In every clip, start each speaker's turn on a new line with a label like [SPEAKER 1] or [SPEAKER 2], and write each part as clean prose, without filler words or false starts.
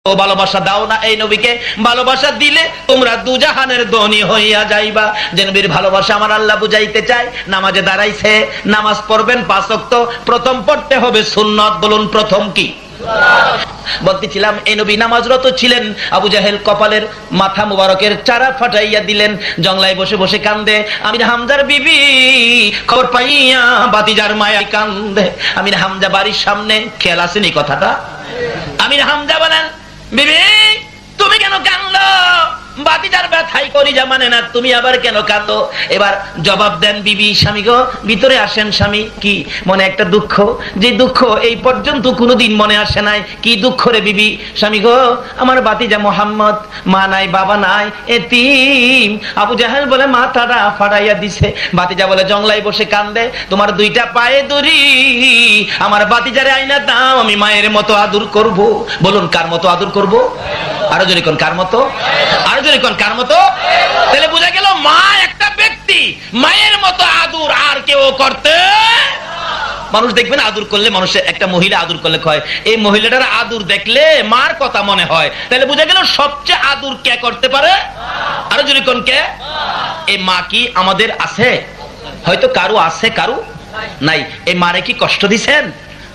[SPEAKER 1] ও ভালোবাসা দাও না এই নবীকে, ভালোবাসা দিলে তোমরা দুজাহানের ধনী হইয়া যাইবা। যে নবীর ভালোবাসা আমার আল্লাহ বুঝাইতে চায়। নামাজে দাঁড়াইছে, নামাজ পড়বেন 5 ওয়াক্ত, প্রথম পড়তে হবে সুন্নাত। বলুন প্রথম কি? বলতেছিলাম এই নবী নামাজরত ছিলেন, আবু জাহেল কপালের মাথা মুবারকের চারা ফাটাইয়া দিলেন, জংলায় বসে বসে কান্দে। আমির হামজার বিবি খবর পাইয়া বাতিজার মায়া কান্দে। আমির হামজা বাড়ির সামনে, খেয়াল আসেনি কথাটা? আমির হামজা বলেন, বিবি তুমি কেন কান্দো? বাতিজার ব্যথাই করি যা মানে না, তুমি আবার কেন কাঁদো? এবার জবাব দেন বিবি, স্বামী গো ভিতরে আসেন। স্বামী, কি মনে একটা দুঃখ, যে দুঃখ এই পর্যন্ত কোনোদিন মনে আসে নাই। কি দুঃখ রে বিবি? স্বামী গো আমার বাতিজা মোহাম্মদ, মা নাই বাবা নাই, এতিম। আবু জাহেল বলে মাথাটা ফাড়াইয়া দিছে। বাতিজা বলে জংলায় বসে কান্দে, তোমার 2টা পায়ে দড়ি, আমার বাতিজারে আইনা দাও, আমি মায়ের মতো আদর করব। বলুন কার মতো আদর করব? আরো জোরে কোন কার মতো? আরো জোরে কোন কার মতো? তাহলে বোঝা গেল মা একটা ব্যক্তি, মায়ের মতো আদর আর কেউ করতে। মানুষ দেখবেন আদর করলে, মানুষের একটা মহিলা আদর করলে কয় এই মহিলাটার আদর দেখলে মার কথা মনে হয়। তাহলে বোঝা গেল সবচেয়ে আদর কে করতে পারে? আরো জোরে কোন কে? এই মা কি আমাদের আছে? হয়তো কারো আছে, কারো নাই। এই মারে কি কষ্ট দিছেন?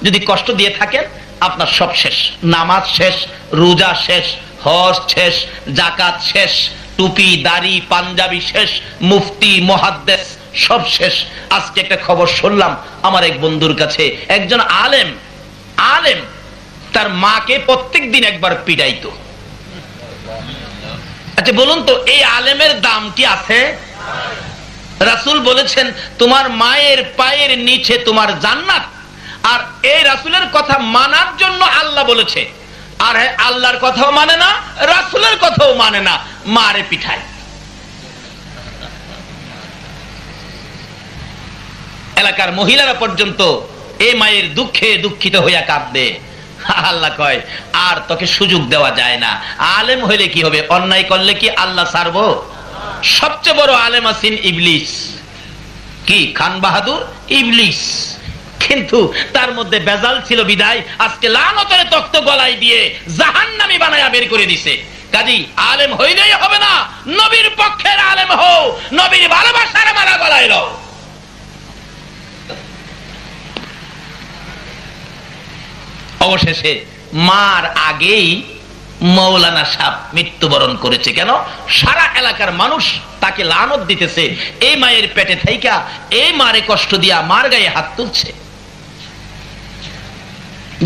[SPEAKER 1] যদি কষ্ট দিয়ে থাকেন আপনার সব শেষ। নামাজ শেষ, রোজা শেষ, হজ শেষ, জাকাত শেষ, টুপি দাড়ি পাঞ্জাবি শেষ, মুফতি মুহাদ্দিস সব শেষ। আজকে একটা খবর শুনলাম আমার এক বন্ধুর কাছে, একজন আলেম তার মাকে প্রত্যেকদিন একবার পিটাইতো। আচ্ছা বলুন তো এই আলেমের দাম কি আছে? রাসূল বলেছেন তোমার মায়ের পায়ের নিচে তোমার জান্নাত। আর এই রাসূলের কথা মানার জন্য আল্লাহ বলেছে, আর আল্লাহর কথাও মানে না, রাসূলের কথাও মানে না, মারে পিঠায়। এলাকার মহিলারা পর্যন্ত এই মায়ের দুঃখে দুঃখিত হইয়া কাঁদবে। আল্লাহ কয় আর তোকে সুযোগ দেওয়া যায় না। আলেম হইলে কি হবে? অন্যায় করলে কি আল্লাহ ছাড়বো? সবচেয়ে বড় আলেম আছেন ইবলিস। কি খান বাহাদুর? ইবলিস। কিন্তু তার মধ্যে বেজাল ছিল বিদায় আজকে লানতের তক্ত গলায় দিয়ে জাহান্নামী বানায়া বের করে দিছে। কাজী আলেম হইলেই হবে না, নবীর পক্ষের আলেম হও, নবীর ভালোবাসার মালা গলায় লও। অবশেষে মার আগেই মৌলানা সাহেব মৃত্যুবরণ করেছে। কেন? সারা এলাকার মানুষ তাকে লানত দিতেছে, এই মায়ের পেটে থাইকা এই মারে কষ্ট দিয়া মার গায়ে হাত তুলছে।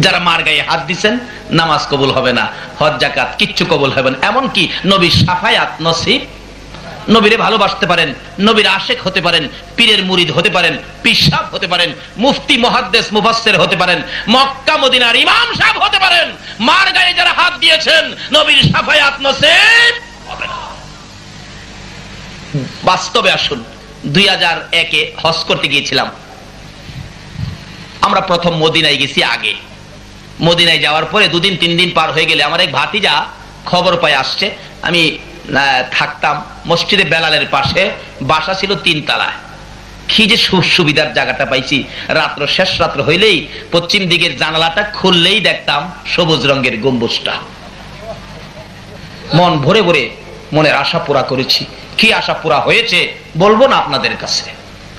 [SPEAKER 1] যারা মার গায়ে হাত দিচ্ছেন নামাজ কবুল হবে না, হজ জাকাত কিচ্ছু কবুল হবে না। এমনকি নবীর শাফায়াত নসিব, নবীরে ভালোবাসতে পারেন, নবীর আশেক হতে পারেন, পীরের মুরিদ হতে পারেন, পিসাব হতে পারেন, মুফতি মুহাদ্দিস মুফাসসির হতে পারেন, মক্কা মদিনার ইমাম সাহেব হতে পারেন, মার গায়ে যারা হাত দিয়েছেন নবীর শাফায়াত নসিব হবে না। বাস্তবে আসুন, 2001-এ হজ করতে গিয়েছিলাম আমরা। প্রথম মদিনায় গেছি। আগে মদিনায় যাওয়ার পরে 2 দিন 3 দিন পার হয়ে গেলে আমার এক ভাতিজা খবর পায় আসছে। আমি থাকতাম মসজিদে বেলালের পাশে, বাসা ছিল 3 তলায়। কি যে সুবিধার জায়গাটা পাইছি। রাত্র শেষ রাত্র হইলেই পশ্চিম দিকের জানালাটা খুললেই দেখতাম সবুজ রঙের গম্বুজটা। মন ভরে ভরে মনের আশা পুরা করেছি। কি আশা পুরা হয়েছে বলবো না আপনাদের কাছে।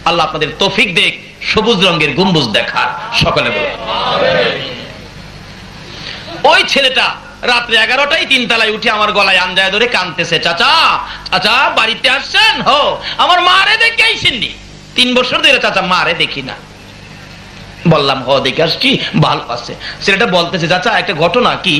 [SPEAKER 1] আল্লাহ আপনাদের তৌফিক দেখ সবুজ রঙের গম্বুজ দেখার। সকলে বলে ওই ছেলেটা রাত্রে 11টায় 3 তলায় উঠে আমার গলায় আঞ্জায় ধরে কাঁদতেছে, চাচা চাচা বাড়িতে আসছেন? হো, আমার মারে দেখে আইসেননি। 3 বছর ধরে চাচা মারে দেখি না। বললাম হ দেখে আসছি, ভালো আছে। ছেলেটা বলতেছে চাচা একটা ঘটনা। কি?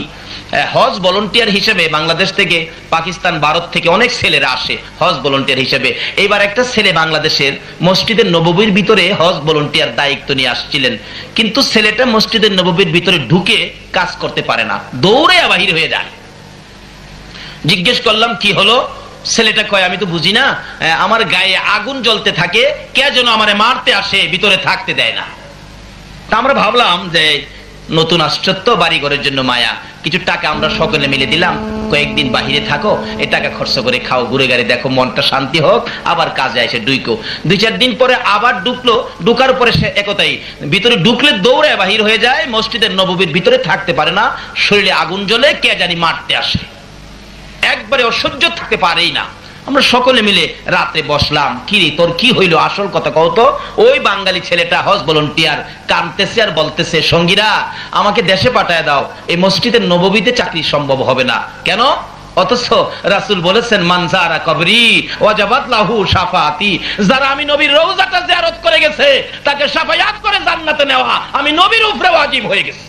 [SPEAKER 1] হজ ভলান্টিয়ার হিসেবে বাংলাদেশ থেকে, পাকিস্তান, ভারত থেকে অনেক ছেলেরা আসে হজ ভলান্টিয়ার হিসেবে। এইবার একটা ছেলে বাংলাদেশের মসজিদের নববীর ভিতরে হজ ভলান্টিয়ার দায়িত্ব নিয়ে আসছিলেন, কিন্তু ছেলেটা মসজিদের নববীর ভিতরে ঢুকে কাজ করতে পারে না, দৌড়ে বাহির হয়ে যায়। জিজ্ঞেস করলাম কি হলো? ছেলেটা কয় আমি তো বুঝি না, আমার গায়ে আগুন জ্বলতে থাকে, কে যেন আমারে মারতে আসে, ভিতরে থাকতে দেয় না। তা আমরা ভাবলাম যে নতুন আশ্চর্য বাড়ি ঘরের জন্য মায়া, কিছু টাকা আমরা সকলে মিলে দিলাম, কয়েকদিন বাহিরে থাকো, এই টাকা খরচ করে খাও, ঘুরে গাড়ি দেখো, মনটা শান্তি হোক, আবার কাজে এসে ডুইকো। 2-4 দিন পরে আবার ঢুকলো, ঢুকার পরে সে একতাই ভিতরে ঢুকলে দৌড়ে বাহির হয়ে যায়, মসজিদের নববীর ভিতরে থাকতে পারে না, শরীরে আগুন জ্বলে, কে জানি মারতে আসে, একবারে অসহ্য থাকতে পারেই না। আমরা সকলে মিলে রাতে বসলাম, কিরে তোর কি হইলো, আসল কথা কও তো। ওই বাঙালি ছেলেটা হজ ভলান্টিয়ার কাঁদতেছে আর বলতেছে, সঙ্গীরা আমাকে দেশে পাঠায় দাও, এই মসজিদের নববীতে চাকরি সম্ভব হবে না। কেন? অথচ রাসূল বলেছেন, মান যারা কবরি ওয়াজাবাত লাহু শাফাআতি, যারা আমি নবীর রওজাটা জিয়ারত করে গেছে তাকে শাফায়াত করে জান্নাতে নেওয়া আমি নবীর উপরে ওয়াজিব হয়ে গেছে।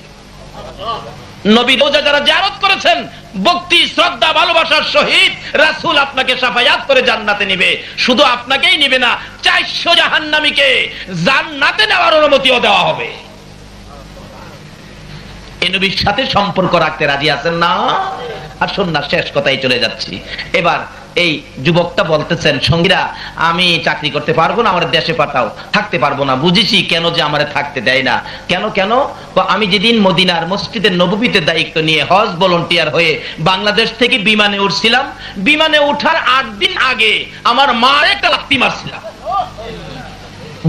[SPEAKER 1] নবী রওজা যারা জিয়ারত করেছেন ভক্তি শ্রদ্ধা ভালোবাসার সহিত, রাসূল আপনাকে শাফায়াত করে জান্নাতে নেবে। শুধু আপনাকেই নেবে না, 400 জাহান্নামীকে জান্নাতে নেওয়ার অনুমতিও দেওয়া হবে। এই নবীর সাথে সম্পর্ক রাখতে রাজি আছেন না? আসুন না, শেষ কথাই চলে যাচ্ছি। এবার এই যুবকটা বলতেছেন, সঙ্গীরা আমি চাকরি করতে পারবো না, আমার দেশে পাঠাও। থাকতে পারবো না, বুঝেছি কেন যে আমারে থাকতে দেয় না। কেন কেন? আমি যেদিন মদিনার মসজিদের নববীতে দায়িত্ব নিয়ে হজ ভলান্টিয়ার হয়ে বাংলাদেশ থেকে বিমানে উঠছিলাম, বিমানে ওঠার 8 দিন আগে আমার মার একটা লাত্তি মারছিলাম।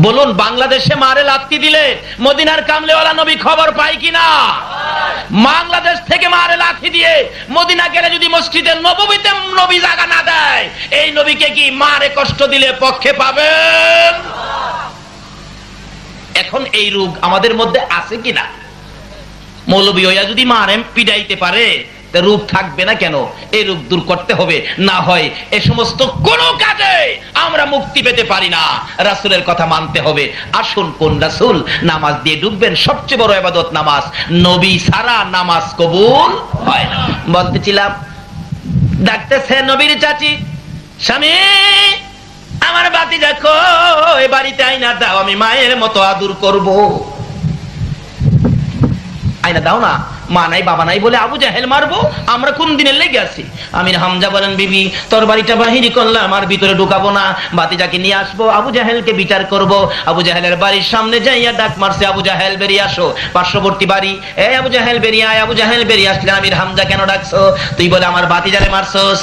[SPEAKER 1] বলুন, বাংলাদেশে মারে লাত্তি দিলে মদিনার কামলেওয়ালা নবী খবর পায় কিনা? বাংলাদেশ থেকে মারে লাথি দিয়ে মদিনা গেলে যদি মসজিদের নববীতে নবী জায়গা না দেয়, এই নবীকে কি মারে কষ্ট দিলে পক্ষে পাবেন? এখন এই রোগ আমাদের মধ্যে আছে কিনা? মৌলবী হইয়া যদি মারে পিটাইতে পারে, রূপ থাকবে না কেন? এই রূপ দূর করতে হবে, না হয় এ সমস্ত কোন কাজে আমরা মুক্তি পেতে পারি না। রাসূলের কথা মানতে হবে। আসুন, কোন রাসূল? নামাজ দিয়ে ডুববেন, সবচেয়ে বড় ইবাদত নামাজ, নবী ছাড়া নামাজ কবুল হয় না। বলতেছিলাম, ডাকতেছে নবীর চাচি, স্বামী আমার ভাতিজা কই, বাড়িতে আইনা দাও, আমি মায়ের মতো আদর করব। আইনা দাও না। মা নাই বাবা নাই বলে আবু জাহেল মারবো? আমরা কোন দিনের লেগে আছি? আমির হামজা বলেন, বিবি তোর বাড়িটা বাহিরি করলাম, আর ভিতরে ঢুকাবো না, ভাতিজাকে নিয়ে আসবো, আবু জাহেলকে বিচার করব। আবু জাহেলের বাড়ির সামনে যাইয়া ডাক মারছে, আবু জাহেল বেরিয়ে আসো। পার্শ্ববর্তী বাড়ি, এই আবু জাহেল বেরিয়ে আয়। আবু জাহেল বেরিয়ে আসলে, আমির হামজা কেন ডাকছো? তুই বলে আমার ভাতিজারে মারছস।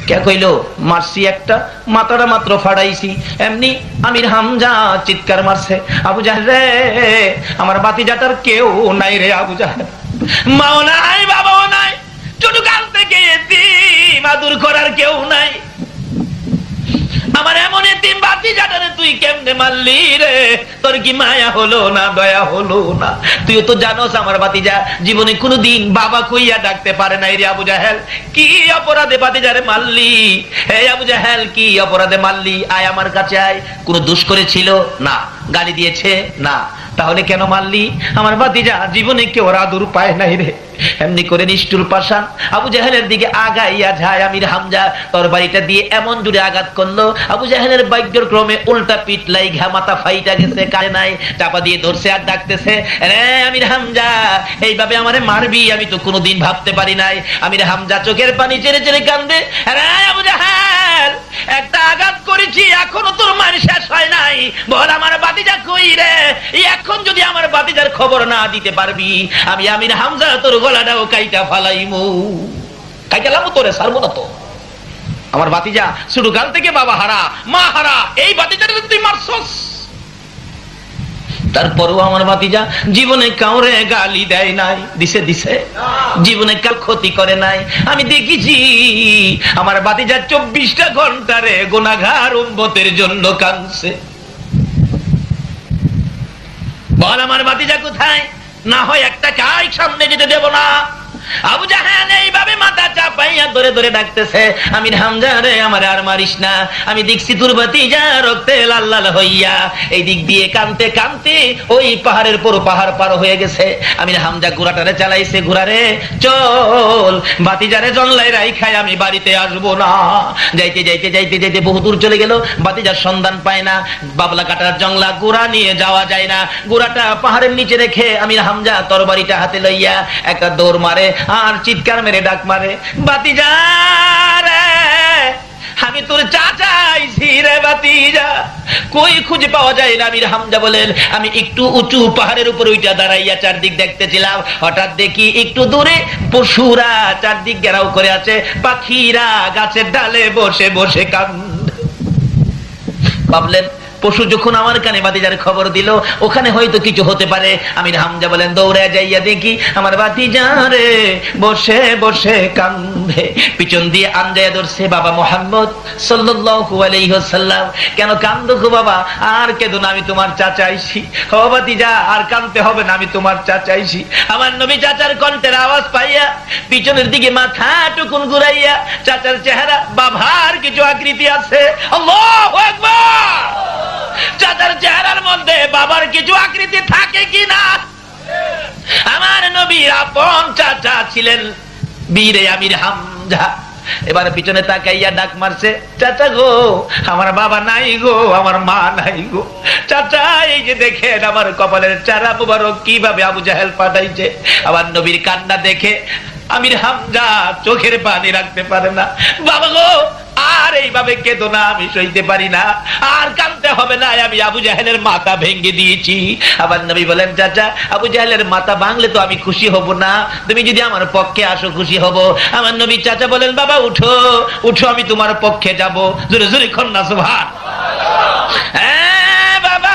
[SPEAKER 1] কে কইলো? মারছি একটা, মাথাটা মাত্র ফাড়াইছি। এমনি আমির হামজা চিৎকার মারছে, আবু জাহেল রে, আমার ভাতিজাটার কেউ নাই রে। আবু জাহেল মাও নাই বাবাও নাই, ছোট কাল থেকে এতিম, আদর করার কেউ নাই। আমার এমন এতিম ভাতিজাটারে তুই কেমনে মারলি রে? তোর কি মায়া হলো না, দয়া হলো না? তুই তো জানোস আমার ভাতিজা জীবনে কোনোদিন বাবা কইয়া ডাকতে পারে নাই রে। আবু জাহেল কি অপরাধে ভাতিজারে মারলি? হে আবু জাহেল কি অপরাধে মারলি? আয় আমার কাছে আয়। কোন দোষ করেছিল? না। গালি দিয়েছে? না। তাহলে কেন মারলি? আমার ভাতিজা জীবনে কেউ আদর পায় নাই রে। এমনি করে নিষ্ঠুর পাষাণ আবু জাহেলের দিকে আগাইয়া যায় আমির হামজা তরবারিটা দিয়ে এমন জোরে আঘাত করলো, আবু জাহেলের ভাগ্যের ক্রমে উল্টা পিঠ লাইগা মাথা ফাইটা গেছে, কারে নাই, চাপা দিয়ে ধরছে আর ডাকতেছে, রে আমির হামজা এইভাবে আমারে মারবি? আমি তো কোনোদিন ভাবতে পারি নাই। আমির হামজা চোখের পানি চেড়ে চেড়ে কান্দে, রে আবু জাহেল একটা আঘাত করেছি, এখনো তোর মার শেষ হয় নাই, বল আমার ভাতিজা কই রে? এখন যদি আমার ভাতিজার খবর না দিতে পারবি, আমি আমির হামজা তোর গলাটাও কাইটা ফালাইমু। কাইটালামু তোরে, ছাড়বো না তো। আমার ভাতিজা শুরু কাল থেকে বাবা হারা মা হারা, এই ভাতিজাটা তুই মারছস। তারপরেও আমার ভাতিজা জীবনে কাউরে গালি দেয় নাই, দিছে দিছে, জীবনে কাউ ক্ষতি করে নাই। আমি দেখেছি আমার ভাতিজা 24টা ঘন্টারে গুনাহগার উম্মতের জন্য কাঁদছে। বল আমার ভাতিজা কোথায়? না হয় একটা কাই সামনে যেতে দেব না। আবু জাহেল এইভাবে মাথা চাপাইয়া ধরে ধরে ডাকতেছে, আমির হামজা রে আমার আর মারিস না, আমি দেখছি তোর ভাতিজা রক্তে লাল লাল হইয়া এই দিক দিয়ে কানতে কানতে ওই পাহাড়ের পর পাহাড় পার হয়ে গেছে। আমির হামজা ঘোড়াটারে চালাইছে, ঘোড়ারে চল ভাতিজারে জংলাই রাইখাই আমি বাড়িতে আসবো না। যাইতে যাইতে যাইতে যাইতে বহু দূর চলে গেল, ভাতিজার সন্ধান পায় না। বাবলা কাটার জংলা ঘোড়া নিয়ে যাওয়া যায় না, ঘোড়াটা পাহাড়ের নিচে রেখে আমির হামজা তরবারিটা হাতে লইয়া একটা দৌড় মারে আর চিৎকার মেরে ডাক মারে, ভাতিজা রে আমি তোর চাচা আইছি রে ভাতিজা। কই খুঁজে পাওয়া যায় না। আমির হামজা বলেন, আমি একটু উঁচু পাহাড়ের উপর উইটা দাঁড়াইয়া চারদিক দেখতেছিলাম, হঠাৎ দেখি একটু দূরে পশুরা চারদিক ঘেরাও করে আছে, পাখিরা গাছের ডালে বসে বসে কান্দে। ভাবলেন পশু যখন আমার কানে ভাতিজার খবর দিল, ওখানে হয়তো কিছু হতে পারে। আমির হামজা বলেন, দৌড়ে যাইয়া দেখি আমার ভাতিজা রে বসে বসে কান্দে। পিছন দিয়ে আঞ্জায়া ধরছে বাবা মুহাম্মদ সাল্লাল্লাহু আলাইহি ওয়াসাল্লাম। কেন কান্দো গো বাবা? আর কেঁদো না, আমি তোমার চাচা আইছি। ও ভাতিজা, আর কাঁদতে হবে না, আমি তোমার চাচা আইছি। আমার নবী চাচার কণ্ঠের আওয়াজ পাইয়া পিছনের দিকে মাথা টুকুন ঘুরাইয়া, চাচার চেহারা বাবার কিছু আকৃতি আছে। আল্লাহু আকবার। চাচার চেহারার মধ্যে বাবার কিছু আকৃতি থাকে কিনা? আমার নবীর আপন চাচা ছিলেন বীরে আমির হামজা। এবার পিছনে তাকাইয়া ডাক মারছে, চাচা গো, আমার বাবা নাই গো, আমার মা নাই গো। চাচা এই যে দেখেন আমার কপালের চারা মুবারক কিভাবে আবু জাহেল পাঠাইছে। আমার নবীর কান্না দেখে আমির হামজা চোখের পানি রাখতে পারে না। বাবা গো, আর এইভাবে কেঁদো না, আমি সইতে পারি না, আর কাঁদতে হবে না, আমি আবু জাহেলের মাথা ভেঙে দিয়েছি। আবার নবী বলেন, চাচা আবু জাহেলের মাথা ভাঙলে তো আমি খুশি হব না, তুমি যদি আমার পক্ষে আসো খুশি হব। আমার নবী চাচা বলেন, বাবা উঠো উঠো, আমি তোমার পক্ষে যাব। জোরে জোরে কন্যা সুবহান। হ্যাঁ বাবা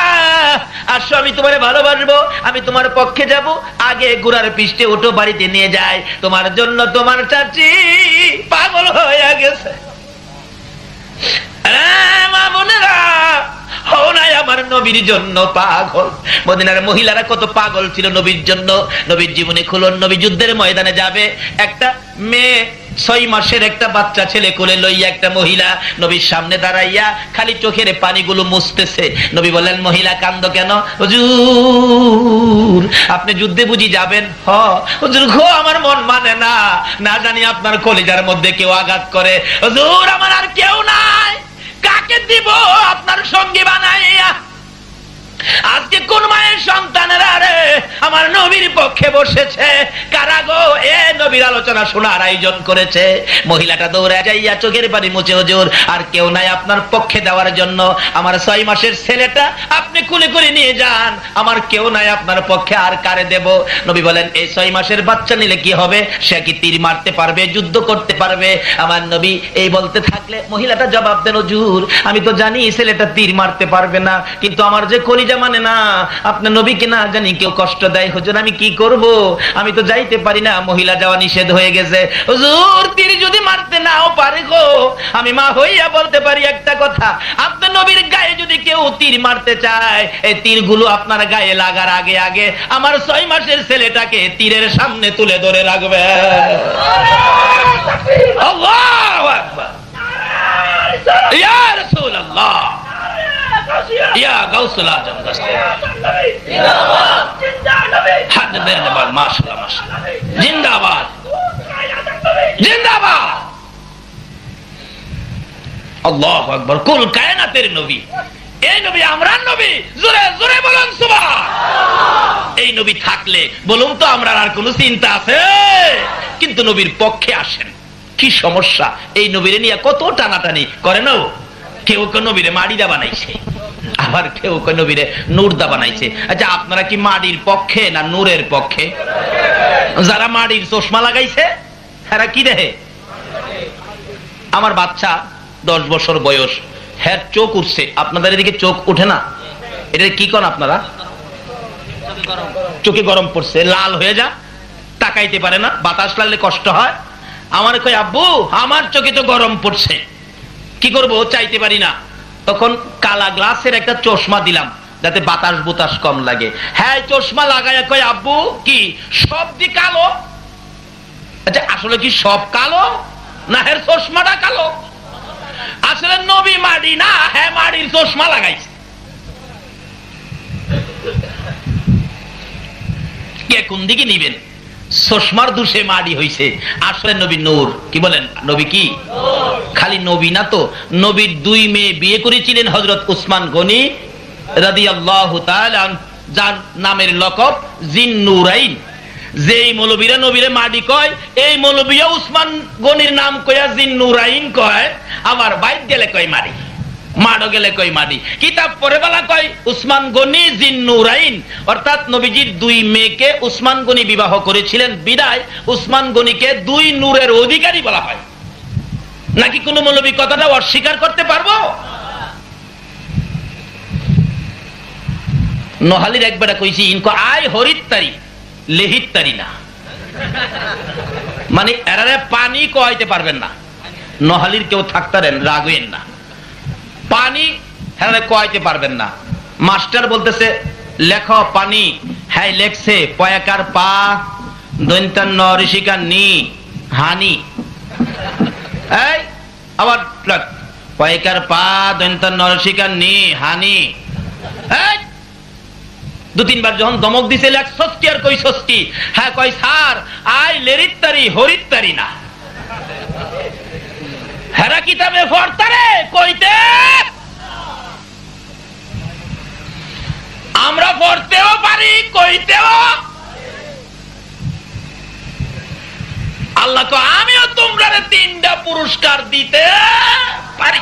[SPEAKER 1] আসো, আমি তোমারে ভালোবাসবো, আমি তোমার পক্ষে যাব। আগে ঘোড়ার পিষ্টে ওঠো, বাড়িতে নিয়ে যায়। তোমার জন্য তোমার চাচি পাগল হয়ে গেছে। মা বোনেরা, হও নাই আমার নবীর জন্য পাগল। মদিনার মহিলারা কত পাগল ছিল নবীর জন্য। নবীর জীবনে খুলন, নবী যুদ্ধের ময়দানে যাবে, একটা মেয়ে 6 মাসের একটা বাচ্চা ছেলে কোলে লইয়া একটা মহিলা নবীর সামনে দাঁড়াইয়া খালি চোখের পানিগুলো মুছতেছে। নবী বলেন, মহিলা কান্দো কেন? হুজুর আপনি যুদ্ধে বুঝি যাবেন? হুজুর গো, আমার মন মানে না, না জানি আপনার কলিজার মধ্যে কেউ আঘাত করে। হুজুর আমার আর কেউ নাই, কাকে দিব আপনার সঙ্গী বানাইয়া? আজকে কোন মায়ের সন্তানেরা রে আমার নবীর পক্ষে বসেছে? কারা গো এ নবীর আলোচনা শোনার আয়োজন করেছে? মহিলাটা দৌড়ে যাইয়া চোখের পানি মুছে, হুজুর আর কেউ নাই আপনার পক্ষে দেওয়ার জন্য, আমার 6 মাসের ছেলেটা আপনি কুলে করে নিয়ে যান, আমার কেউ নাই আপনার পক্ষে, আর কারে দেব? নবী বলেন, এই 6 মাসের বাচ্চা নিলে কি হবে? সে কি তীর মারতে পারবে, যুদ্ধ করতে পারবে? আমার নবী এই বলতে থাকলে মহিলাটা জবাব দেন, হুজুর আমি তো জানি ছেলেটা তীর মারতে পারবে না, কিন্তু আমার যে কলিজা মানে না, আপনার নবীকে না জানি কেউ কষ্ট দেয়, হুজুর আমি কি করব, আমি তো যাইতে পারি না, মহিলা যাওয়া নিষেধ হয়ে গেছে। হুজুর তীর যদি মারতে নাও পারে গো, আমি মা হইয়া বলতে পারি একটা কথা, আপনার নবীর গায়ে যদি কেউ তীর মারতে চায়, এই তীরগুলো আপনার গায়ে লাগার আগে আগে আমার 6 মাসের ছেলেটাকে তীরের সামনে তুলে ধরে রাখবে। আল্লাহু আকবার। ইয়া রাসূলুল্লাহ, ইয়া গাউসুল আজম জিন্দাবাদ, হাত বের বল, মাশাআল্লাহ মাশাআল্লাহ, জিন্দাবাদ জিন্দাবাদ। আল্লাহু আকবার। কুল কায়নাতের নবী, এই নবী আমরার নবী, জোরে জোরে বলুন সুবহান। এই নবী থাকলে বলুন তো আমরা আর কোন চিন্তা আছে? কিন্তু নবীর পক্ষে আসেন, কি সমস্যা? এই নবীরে নিয়ে কত টানাটানি করে না। কেউ কেউ নবীরে মাড়িদা বানাইছে, আবার কেউ কেউ নবীরে নূরদা বানাইছে। আচ্ছা আপনারা কি মাড়ির পক্ষে না নূরের পক্ষে? যারা মাড়ির চশমা লাগাইছে এরা কি দেখে? আমার বাচ্চা 10 বছর বয়স, হ্যাঁ চোখ উঠছে, আপনাদের এদিকে চোখ উঠে না? এটা কি করেন আপনারা? চোখে গরম পড়ছে, লাল হয়ে যা, তাকাইতে পারে না, বাতাস লাগলে কষ্ট হয়। আমার কই আব্বু আমার চোখে তো গরম পড়ছে, কি করব, চাইতে পারি না। তখন কালা গ্লাসের একটা চশমা দিলাম যাতে বাতাস বুতাস কম লাগে। হ্যাঁ চশমা লাগায় কই আব্বু কি সব দি কালো? আচ্ছা আসলে কি সব কালো না হের চশমাটা কালো? আসলে নবী মাড়ি না, হ্যাঁ মাড়ির চশমা লাগাইছে। কে কোন দিকে নিবেন? চশমার দোষে মাড়ি হইছে, আসলে নবী নূর। কি বলেন? নবী কি খালি নবী না তো, নবীর 2 মেয়ে বিয়ে করেছিলেন হযরত উসমান গনি রাদিয়াল্লাহু তাআলা, যার নামের লকব জিন নূরাইন। যেই মৌলবীরা নবীরে মাডি কয়, এই মৌলবীও উসমান গনির নাম কয়া জিন্নুরাইন কয়, আবার বাইক গেলে কয় মারি, মাডো গেলে কয় মারি। কিতাব পড়ে বেলা কয় উসমান গনি জিন্নুরাইন, অর্থাৎ নবীজির দুই মেয়েকে উসমান গনি বিবাহ করেছিলেন বিদায় উসমান গনিকে দুই নূরের অধিকারী বলা হয়। নাকি কোন মৌলবী কথাটা অস্বীকার করতে পারবো? নোহালির একবার কইছি ইনকো আয় হরিত্তারি লেহিত্তারি না, মানে এরারে পানি কোয়াইতে পারবেন না। নোহালির কেউ থাকতারেন রাগেন না, পানি হ্যাঁ কোয়াইতে পারবেন না। মাস্টার বলতেছে লেখ পানি, হ্যাঁ লেখছে পয়াকার পা দৈন্তান ঋষিকার নি হানি, এই আবার পয়াকার পা দৈন্তান ঋষিকার নি হানি। দু তিনবার যখন দমক দিছে লেখ ষষ্ঠী আর কই ষষ্ঠী, হ্যাঁ কই স্যার আই লেরিত্তারি হরিত্তারি না। হেরা কিতাবে পড়তারে কইতে আমরা পড়তেও পারি কইতেও। আল্লাহ কো আমিও তোমরা 3টা পুরস্কার দিতে পারি।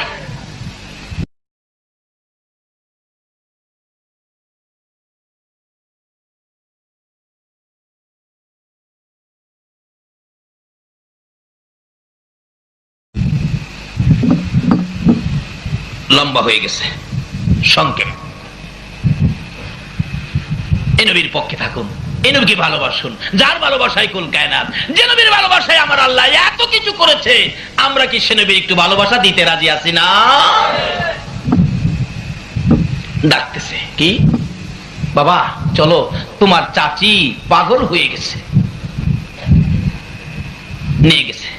[SPEAKER 1] লম্বা হয়ে গেছে, সংক্ষেপ। এই নবীর পক্ষে থাকুন, এই নবীকে ভালোবাসুন, যার ভালোবাসায় কুল কায়নাত, যে নবীর ভালোবাসায় আমার আল্লাহ এত কিছু করেছে, আমরা কি সে নবীর একটু ভালোবাসা দিতে রাজি আছি না? ডাকতেছে কি বাবা চলো, তোমার চাচি পাগল হয়ে গেছে। নিয়ে গেছে,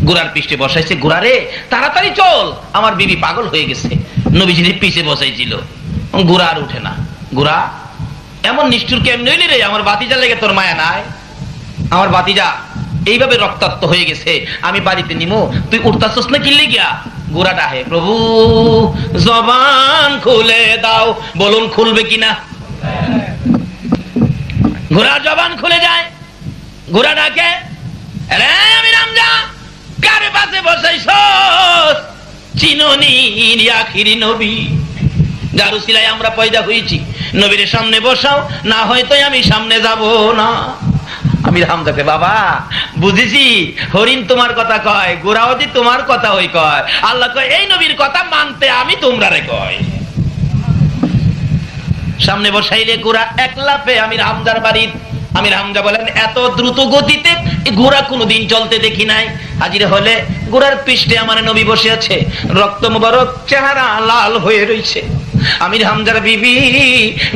[SPEAKER 1] গোড়ার পৃষ্ঠে বসাইছে, গোড়ারে তাড়াতাড়ি চল, আমার বিবি পাগল হয়ে গেছে। নবীজির পিছে বসাইছিল, গোড়া আর উঠে না। গোড়া এমন নিষ্ঠুর কেমন হইলি রে, আমার বাতিজা লেগে তোর মায়া নাই? আমার বাতিজা এইভাবে রক্তাক্ত হয়ে গেছে, আমি বাড়িতে নিমো, তুই উঠতাছস না কিনলে গিয়া? গোড়াটা হে প্রভু জবান খুলে দাও, বলুন খুলবে কিনা? ঘোড়ার জবান খুলে যায়, ঘোড়া ডাকে রে আমি রামজা, কারে পাশে বসাইছস? চিননি আখিরি নবী যার উসিলায় আমরা পয়দা হয়েছি, নবীর সামনে বসাও, না হয়তো আমি সামনে যাব না। আমি হামজাকে বাবা বুঝেছি, হরিণ তোমার কথা কয়, গোরাওয়াতি তোমার কথা ওই কয়। আল্লাহ কয় এই নবীর কথা মানতে আমি তোমরারে কয়। সামনে বসাইলে গোরা এক লাফে আমির হামজার বাড়ির। আমির হামজা বলেন এত দ্রুত গতিতে ঘোড়া কোনোদিন চলতে দেখি নাই। হাজির হলে ঘোড়ার পৃষ্ঠে আমার নবী বসে আছে, রক্ত মুবারক, চেহারা লাল হয়ে রয়েছে। আমির হামজার বিবি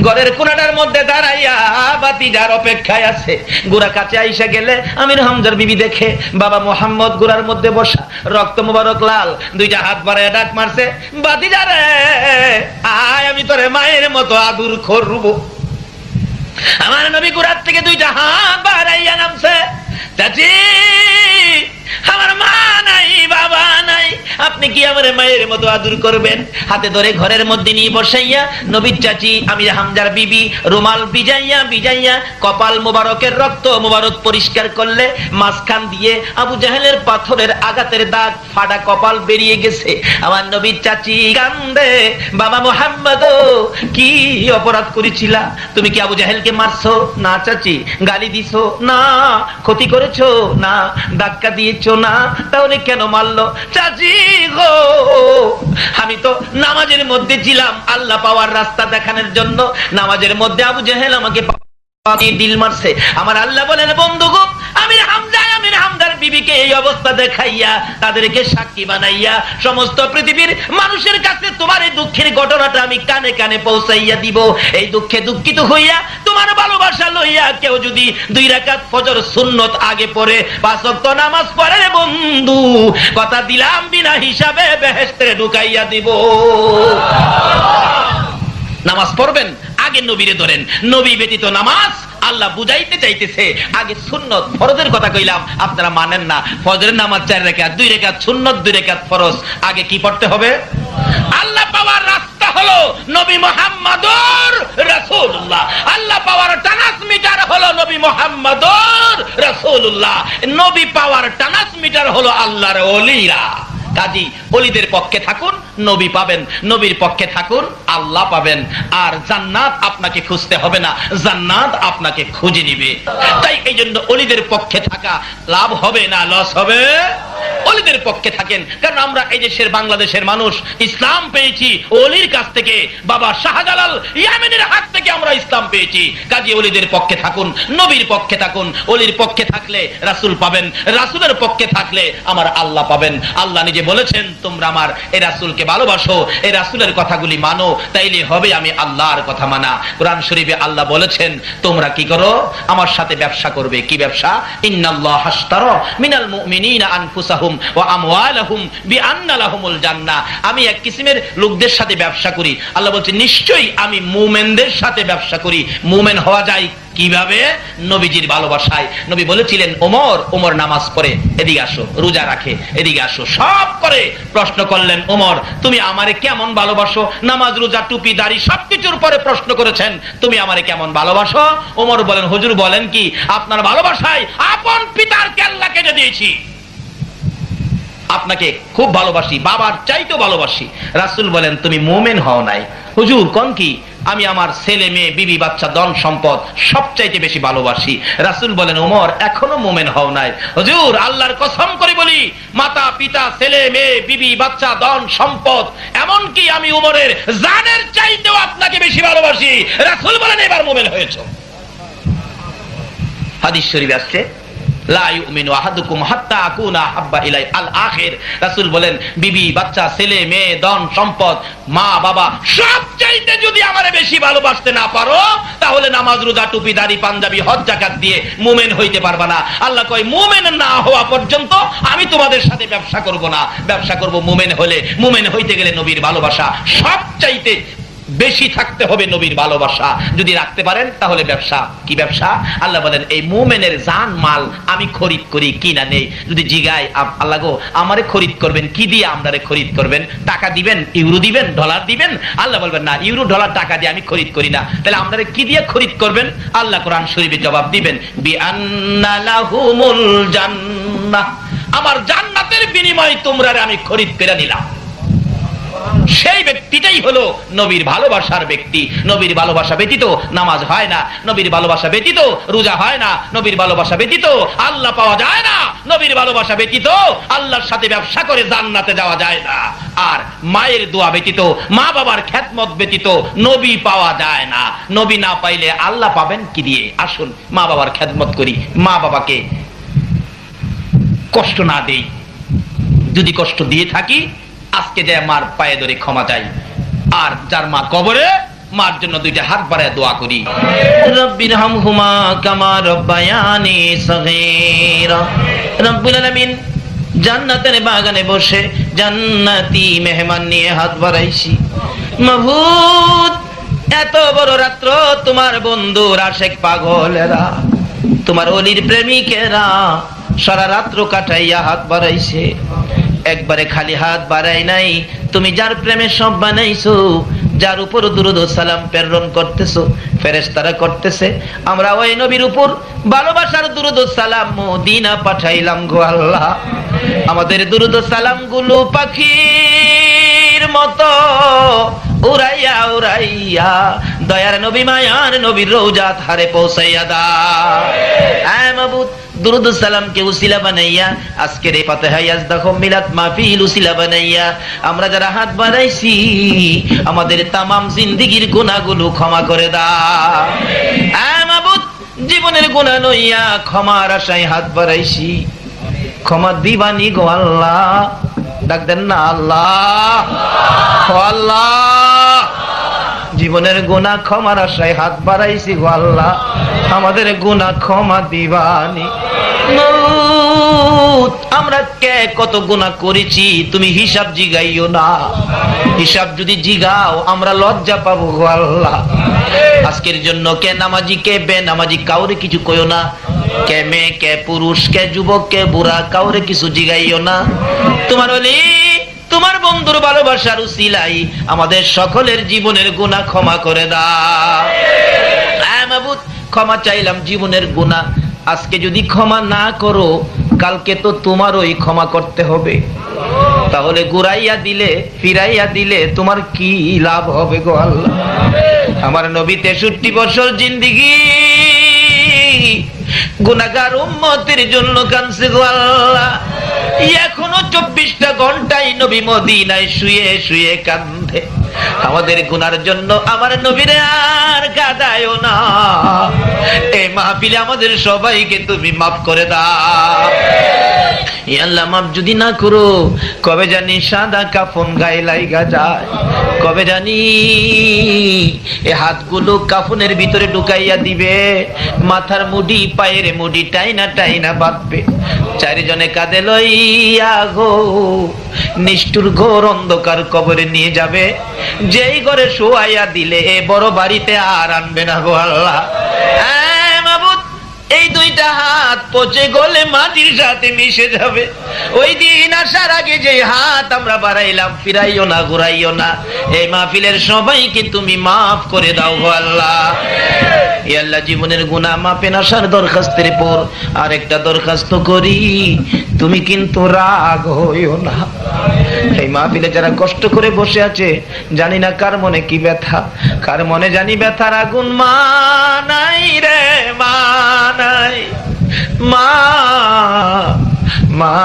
[SPEAKER 1] ঘরের কোনাটার মধ্যে দাঁড়াইয়া বাতিজার অপেক্ষায় আছে। গোরা কাছে আইসা গেলে আমির হামজার বিবি দেখে বাবা মোহাম্মদ গোরার মধ্যে বসা, রক্ত মুবারক লাল, দুইটা হাত বাড়াইয়া ডাক মারছে, বাতিজারে আয়, আমি তোরে মায়ের মতো আদুর করব। আমার নবী গোরার থেকে দুইটা হাত বাড়াইয়া নামছে, চাচি আমার মা নাই বাবা নাই, আপনি কি আমার মায়ের মতো আদর করবেন? হাতে ধরে ঘরের মধ্যে নিয়ে বসাইয়া নবীর চাচি আমির হামজার বিবি রুমাল ভিজাইয়া ভিজাইয়া কপাল মোবারকের রক্ত মোবারক পরিষ্কার করলে, মাঝখান দিয়ে আবু জাহেলের পাথরের আঘাতের দাগ, ফাটা কপাল বেরিয়ে গেছে। আমার নবীর চাচি কান্দে, বাবা মোহাম্মদ কি অপরাধ করেছিলা? তুমি কি আবু জাহেলকে মারছো? না চাচি। গালি দিছো? না। ক্ষতি করেছো? না। ধাক্কা দিয়েছো? না। তাহলে কেন মারলো? চাচি গো, আমি তো নামাজের মধ্যে ছিলাম আল্লাহ পাওয়ার রাস্তা দেখানোর জন্য। নামাজের মধ্যে আবু জাহেল আমাকে দিল মারছে। আমার আল্লাহ বলেন বন্ধু গো, আমির হামজার বিবিকে এই অবস্থা দেখাইয়া তাদেরকে সাক্ষী বানাইয়া সমস্ত পৃথিবীর মানুষের কাছে তোমার এই দুঃখের ঘটনাটা আমি কানে কানে পৌঁছাইয়া দিব। এই দুঃখে দুঃখিত হইয়া তোমার ভালোবাসা লইয়া কেউ যদি 2 রাকাত ফজর সুন্নত আগে পড়ে 5 ওয়াক্ত নামাজ পড়ে বন্ধু, কথা দিলাম বিনা হিসাবে বেহেশতে ঢুকাইয়া দিব। নামাজ পড়বেন আগে নবীরে ধরেন, নবী ব্যতীত নামাজ আল্লাহ বুঝাইতে চাইতেছে। আগে সুন্নত ফরজের কথা কইলাম, আপনারা মানেন না। ফজরের নামাজ 4 রাকাত, 2 রাকাত সুন্নত, 2 রাকাত ফরজ। আগে কি পড়তে হবে? আল্লাহ পাওয়ার রাস্তা নামটা হলো নবী মুহাম্মদুর রাসূলুল্লাহ। আল্লাহ পাওয়ার ট্রান্সমিটার হলো নবী মুহাম্মদুর রাসূলুল্লাহ। নবী পাওয়ার ট্রান্সমিটার হলো আল্লাহর ওলিরা। কাজী ওলিদের পক্ষে থাকুন, নবী পাবেন, নবীর পক্ষে থাকুন, আল্লাহ পাবেন। আর জান্নাত আপনাকে খুঁজতে হবে না, জান্নাত আপনাকে খুঁজে নিবে। তাই এই জন্য ওলিদের পক্ষে থাকা লাভ হবে না লস হবে? ওলিদের পক্ষে থাকেন। কারণ আমরা এই দেশের বাংলাদেশের মানুষ ইসলাম পেয়েছি ওলির কাছ থেকে। বাবা শাহজালাল ইয়ামেনের হাত থেকে আমরা ইসলাম পেয়েছি। কাজী ওলিদের পক্ষে থাকুন, নবীর পক্ষে থাকুন। ওলির পক্ষে থাকলে রাসূল পাবেন, রাসূলের পক্ষে থাকলে আমার আল্লাহ পাবেন। আল্লাহ নিজে বলেছেন, তোমরা আমার এই রাসূলকে ভালোবাসো, এই রাসূলের কথাগুলি মানো, তাইলে হবে আমি আল্লাহর কথা মানা। কোরআন শরীফে আল্লাহ বলেছেন, তোমরা কি করো? আমার সাথে ব্যবসা করবে। কি ব্যবসা? ইন্নাল্লাহ হাশতারা মিনাল মুমিনিনা আনফুসাহুম ওয়া আমওয়ালাহুম বিআন্না লাহুমুল জান্নাহ। আমি এক কিসিমের লোকদের সাথে ব্যবসা করি। আল্লাহ বলছে, নিশ্চয়ই আমি মুমিনদের সাথে ব্যবসা করি। মুমিন হওয়া যায় কিভাবে? নবীজির ভালোবাসায়। নবী বলেছিলেন, ওমর নামাজ পড়ে, এদিকে আসো, রোজা রাখে, এদিকে আসো, সব করে। প্রশ্ন করলেন, ওমর তুমি আমারে কেমন ভালোবাসো? নামাজ, রোজা, টুপি, দাড়ি সবকিছুর পরে প্রশ্ন করেছেন, তুমি আমারে কেমন ভালোবাসো? ওমর বলেন, হুজুর বলেন কি? আপনার ভালোবাসায় আপন পিতার কেল্লা কেটে দিয়েছি, আপনাকে খুব ভালোবাসি, বাবার চাইতেও ভালোবাসি। রাসূল বলেন, তুমি মুমিন হও নাই। হুজুর কোন কি? আমি আমার ছেলে মেয়ে, বিবি বাচ্চা, ধন সম্পদ সবচাইতে বেশি ভালোবাসি। রাসূল বলেন, ওমর এখনো মুমিন হও নাই। হুজুর আল্লাহর কসম করে বলি, মাতা পিতা, ছেলে মেয়ে, বিবি বাচ্চা, ধন সম্পদ, এমনকি আমি ওমরের জানের চাইতেও আপনাকে বেশি ভালোবাসি। রাসূল বলেন, এবার মুমিন হয়েছো। হাদিস শরীফে আসছে, লা ইউমিনু আহাদুকুম হাত্তা আকুনা হাব্বা ইলাই আল আখির। রাসূল বলেন, বিবি বাচ্চা, ছেলে মেয়ে, ধন সম্পদ, মা বাবা সবচাইতে যদি আমারে বেশি ভালোবাসতে না পারো, তাহলে নামাজ, রোজা, টুপি, দাড়ি, পাঞ্জাবি, হজ, যাকাত দিয়ে মুমিন হইতে পারবা না। আল্লাহ কয়, মুমিন না হওয়া পর্যন্ত আমি তোমাদের সাথে ব্যবসা করব না। ব্যবসা করব মুমিন হলে। মুমিন হইতে গেলে নবীর ভালোবাসা সবচাইতে বেশি থাকতে হবে। নবীর ভালোবাসা যদি রাখতে পারেন তাহলে ব্যবসা। কি ব্যবসা? আল্লাহ বলেন, এই মুমিনের জান মাল আমি খরিদ করি, কিনা নেই। যদি জিগায়, আল্লাহ গো আমারে খরিদ করবেন কি দিয়ে? আমরারে খরিদ করবেন, টাকা দিবেন, ইউরো দিবেন, ডলার দিবেন? আল্লাহ বলবেন, না, ইউরো ডলার টাকা দিয়ে আমি খরিদ করি না। তাহলে আমরারে কি দিয়ে খরিদ করবেন? আল্লাহ কোরআন শরীফে জবাব দিবেন, বিআন্না লাহুমুল জান্নাহ। আমার জান্নাতের বিনিময়ে তোমরারে আমি খরিদ করে নিলাম। সেই ব্যক্তিটাই হলো নবীর ভালোবাসার ব্যক্তি। নবীর ভালোবাসা ব্যতীত নামাজ হয় না, নবীর ভালোবাসা ব্যতীত রোজা হয় না, নবীর ভালোবাসা ব্যতীত আল্লাহ পাওয়া যায় না, নবীর ভালোবাসা ব্যতীত আল্লাহর সাথে ব্যবসা করে জান্নাতে যাওয়া যায় না। আর মায়ের দোয়া ব্যতীত, মা বাবার খেদমত ব্যতীত নবী পাওয়া যায় না। নবী না পাইলে আল্লাহ পাবেন কি দিয়ে? আসুন মা বাবার খেদমত করি, মা বাবাকে কষ্ট না দেই। যদি কষ্ট দিয়ে থাকি, আজকে যে মার পায়ে ধরে ক্ষমা চাই। আর যার মা কবরে, মার জন্য দুইটা হাত বাড়ায় দোয়া করি, রব্বির হামহুমা কামা রব্বায়ানি সগীরা। রব্বুল আলামিন জান্নাতের বাগানে বসে জান্নাতি মেহমান নিয়ে হাত বাড়াইছি। মাবুদ, এত বড় রাত্র তোমার বন্ধুর আশেক পাগলেরা, তোমার ওলির প্রেমিকেরা সারা রাত্র কাটাইয়া হাত বাড়াইছে। একবারে খালি হাত বাড়াই নাই। তুমি যার প্রেমে সব বানাইছো, যার উপর দুরূদ ও সালাম প্রেরণ করতেছো, ফেরেশতারা করতেছে, আমরা ওই নবীর উপর ভালোবাসার দুরূদ ও সালাম মদিনা পাঠাইলাম গো আল্লাহ। আমাদের দুরূদ ও সালাম গুলো পাখির মতো উড়াইয়া উড়াইয়া দয়ার নবী, মায়ার নবীর রওজা ধারে পৌঁছাইয়া দাও। আয় মাবুদ, দুরূদ ও সালামকে উসিলা বানাইয়া আজকের এই ফাতিহা ইয়াজদাকুম মিলাদ মাহফিল উসিলা বানাইয়া আমরা যারা হাত বাড়াইছি, আমাদের তামাম জিন্দেগীর গুনাহগুলো ক্ষমা করে দাও। আয় মাবুদ, জীবনের গুনাহ লইয়া ক্ষমার আশায় হাত বাড়াইছি, ক্ষমা দিবানি গো আল্লাহ। ডাক দেন না, আল্লাহ ও আল্লাহ। জীবনের গুনাহ ক্ষমার আশায় হাত বাড়াইছি গো আল্লাহ, আমাদের গুনাহ ক্ষমা দিবানি। আমরা কে কত গুনাহ করেছি তুমি হিসাব জিগাইও না। হিসাব যদি জিগাও আমরা লজ্জা পাবো গো আল্লাহ। আজকের জন্য কে নামাজি কে বেনামাজি কাউরে কিছু কইও না। কে মেয়ে কে পুরুষ কে যুবক কে বুড়া কাউরে কিছু জিগাইও না। তোমার ওলি তোমার বন্ধুর ভালোবাসার উসিলাই আমাদের সকলের জীবনের গুনাহ ক্ষমা করে দাও। মাবুদ, ক্ষমা চাইলাম জীবনের গুনাহ, আজকে যদি ক্ষমা না করো কালকে তো তোমারই ক্ষমা করতে হবে। তাহলে ঘুরাইয়া দিলে ফিরাইয়া দিলে তোমার কি লাভ হবে গো আল্লাহ? আমার নবী 63 বছর জিন্দেগি গুনাহগার উম্মতের জন্য কাঁদছে গো আল্লাহ। এখনো 24টা ঘন্টায় নবী মদিনায় শুয়ে শুয়ে কাঁদে। আমাদের গুনার জন্য আমার নবীরে আর কাঁদায়ও না। এই মাহফিলে আমাদের সবাইকে তুমি মাফ করে দাও। আল্লাহ মাফ যদি না করো কবে জানি সাদা কাফন গায়ে লাইগা যায়, কবে জানি এ হাতগুলো কাফনের ভিতরে ঢুকাইয়া দিবে, মাথার মুডি পায়ের মুডি টাইনা টাইনা বাঁধবে, চারিজনে কাঁধে লইয়া গো নিষ্ঠুর ঘোর অন্ধকার কবরে নিয়ে যাবে। যেই ঘরে শোয়াইয়া দিলে এ বড় বাড়িতে আর আনবে না গো আল্লাহ। মাবুদ, এই দুইটা হাত পচে গলে মাটির সাথে মিশে যাবে। ওই দিন আসার আগে যে হাত আমরা বাড়াইলাম ফিরাইও না, ঘুরাইও না। এই মাহফিলের সবাইকে তুমি মাফ করে দাও গো আল্লাহ। ইয়া আল্লাহ, জীবনের গুনাহ মাপেন আসার দরখাস্তের পর আর একটা দরখাস্ত করি, তুমি কিন্তু রাগ হইও না। এই মাহফিলে যারা কষ্ট করে বসে আছে, জানি না কার মনে কি ব্যথা, কার মনে জানি ব্যথার আগুন। মা নাই রে, মা নাই, মা মা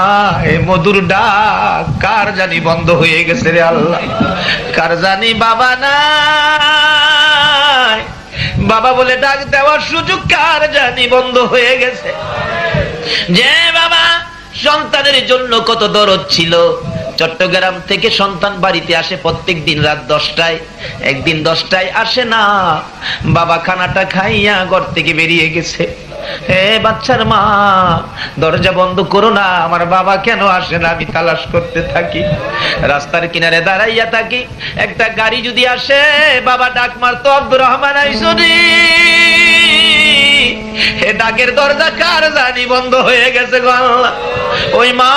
[SPEAKER 1] এ মধুর ডাক কার জানি বন্ধ হয়ে গেছে রে আল্লাহ। কার জানি বাবা নাই, বাবা বলে ডাক দেওয়ার সুযোগ কার জানি বন্ধ হয়ে গেছে। যে বাবা সন্তানের জন্য কত দরদ ছিল, চট্টগ্রাম থেকে সন্তান বাড়িতে আসে প্রত্যেক দিন রাত 10টায়, একদিন 10টায় আসে না, বাবা খানাটা খাইয়া ঘর থেকে বেরিয়ে গেছে। হে বাচ্চার মা, দরজা বন্ধ করো না, আমার বাবা কেন আসে না? আমি তালাশ করতে থাকি, রাস্তার কিনারে দাঁড়াইয়া থাকি। একটা গাড়ি যদি আসে, বাবা ডাক মারতো, আব্দুর রহমান আইসনি। হে ডাকের দরজা কার জানি বন্ধ হয়ে গেছে গো আল্লাহ। ওই মা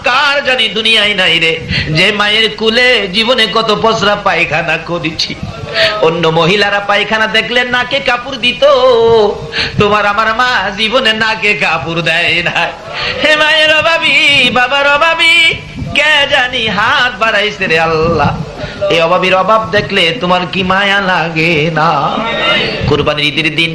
[SPEAKER 1] কার জানি দুনিয়ায় নাই রে, যে মায়ের কুলে জীবনে কত পচরা পায়খানা করেছি। অন্য মহিলারা পায়খানা দেখলে নাকে কাপড় দিত, তোমার আমার মা জীবনে নাকে কাপড় দেয় না। হে মায়ের অভাবী, বাবার অভাবী, কে জানি হাত বাড়াইছে রে আল্লাহ। এই অভাবীর অভাব দেখলে তোমার কি মায়া লাগে না? কুরবানির ঈদের দিন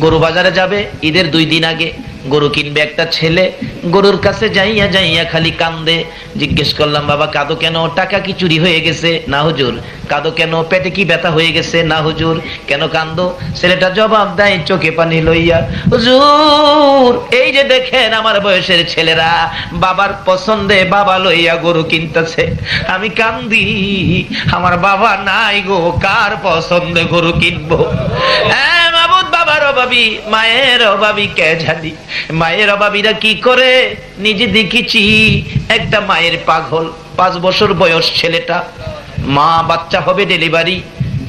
[SPEAKER 1] গরু বাজারে যাবে, ঈদের 2 দিন আগে গরু কিনবে একটা ছেলে। গরুর কাছে যাইয়া যাইয়া খালি কান্দে। জিজ্ঞেস করলাম, বাবা কাঁদো কেন? টাকা কি চুরি হয়ে গেছে? না হুজুর। কাঁদো কেন? পেটে কি ব্যথা হয়ে গেছে? না হুজুর। কেন কান্দো? ছেলেটা জবাব দেয় চোখে পানি লইয়া, হুজুর এই যে দেখেন আমার বয়সের ছেলেরা বাবার পছন্দে বাবা লইয়া গরু কিনতেছে, আমি কান্দি, আমার বাবা নাই গো, কার পছন্দে গরু কিনবো? বাবার অভাবী, মায়ের অভাবী কে জানি। মায়ের অভাবীরা কি করে নিজে দেখেছি। একটা মায়ের পাগল, 5 বছর বয়স ছেলেটা, মা বাচ্চা হবে ডেলিভারি।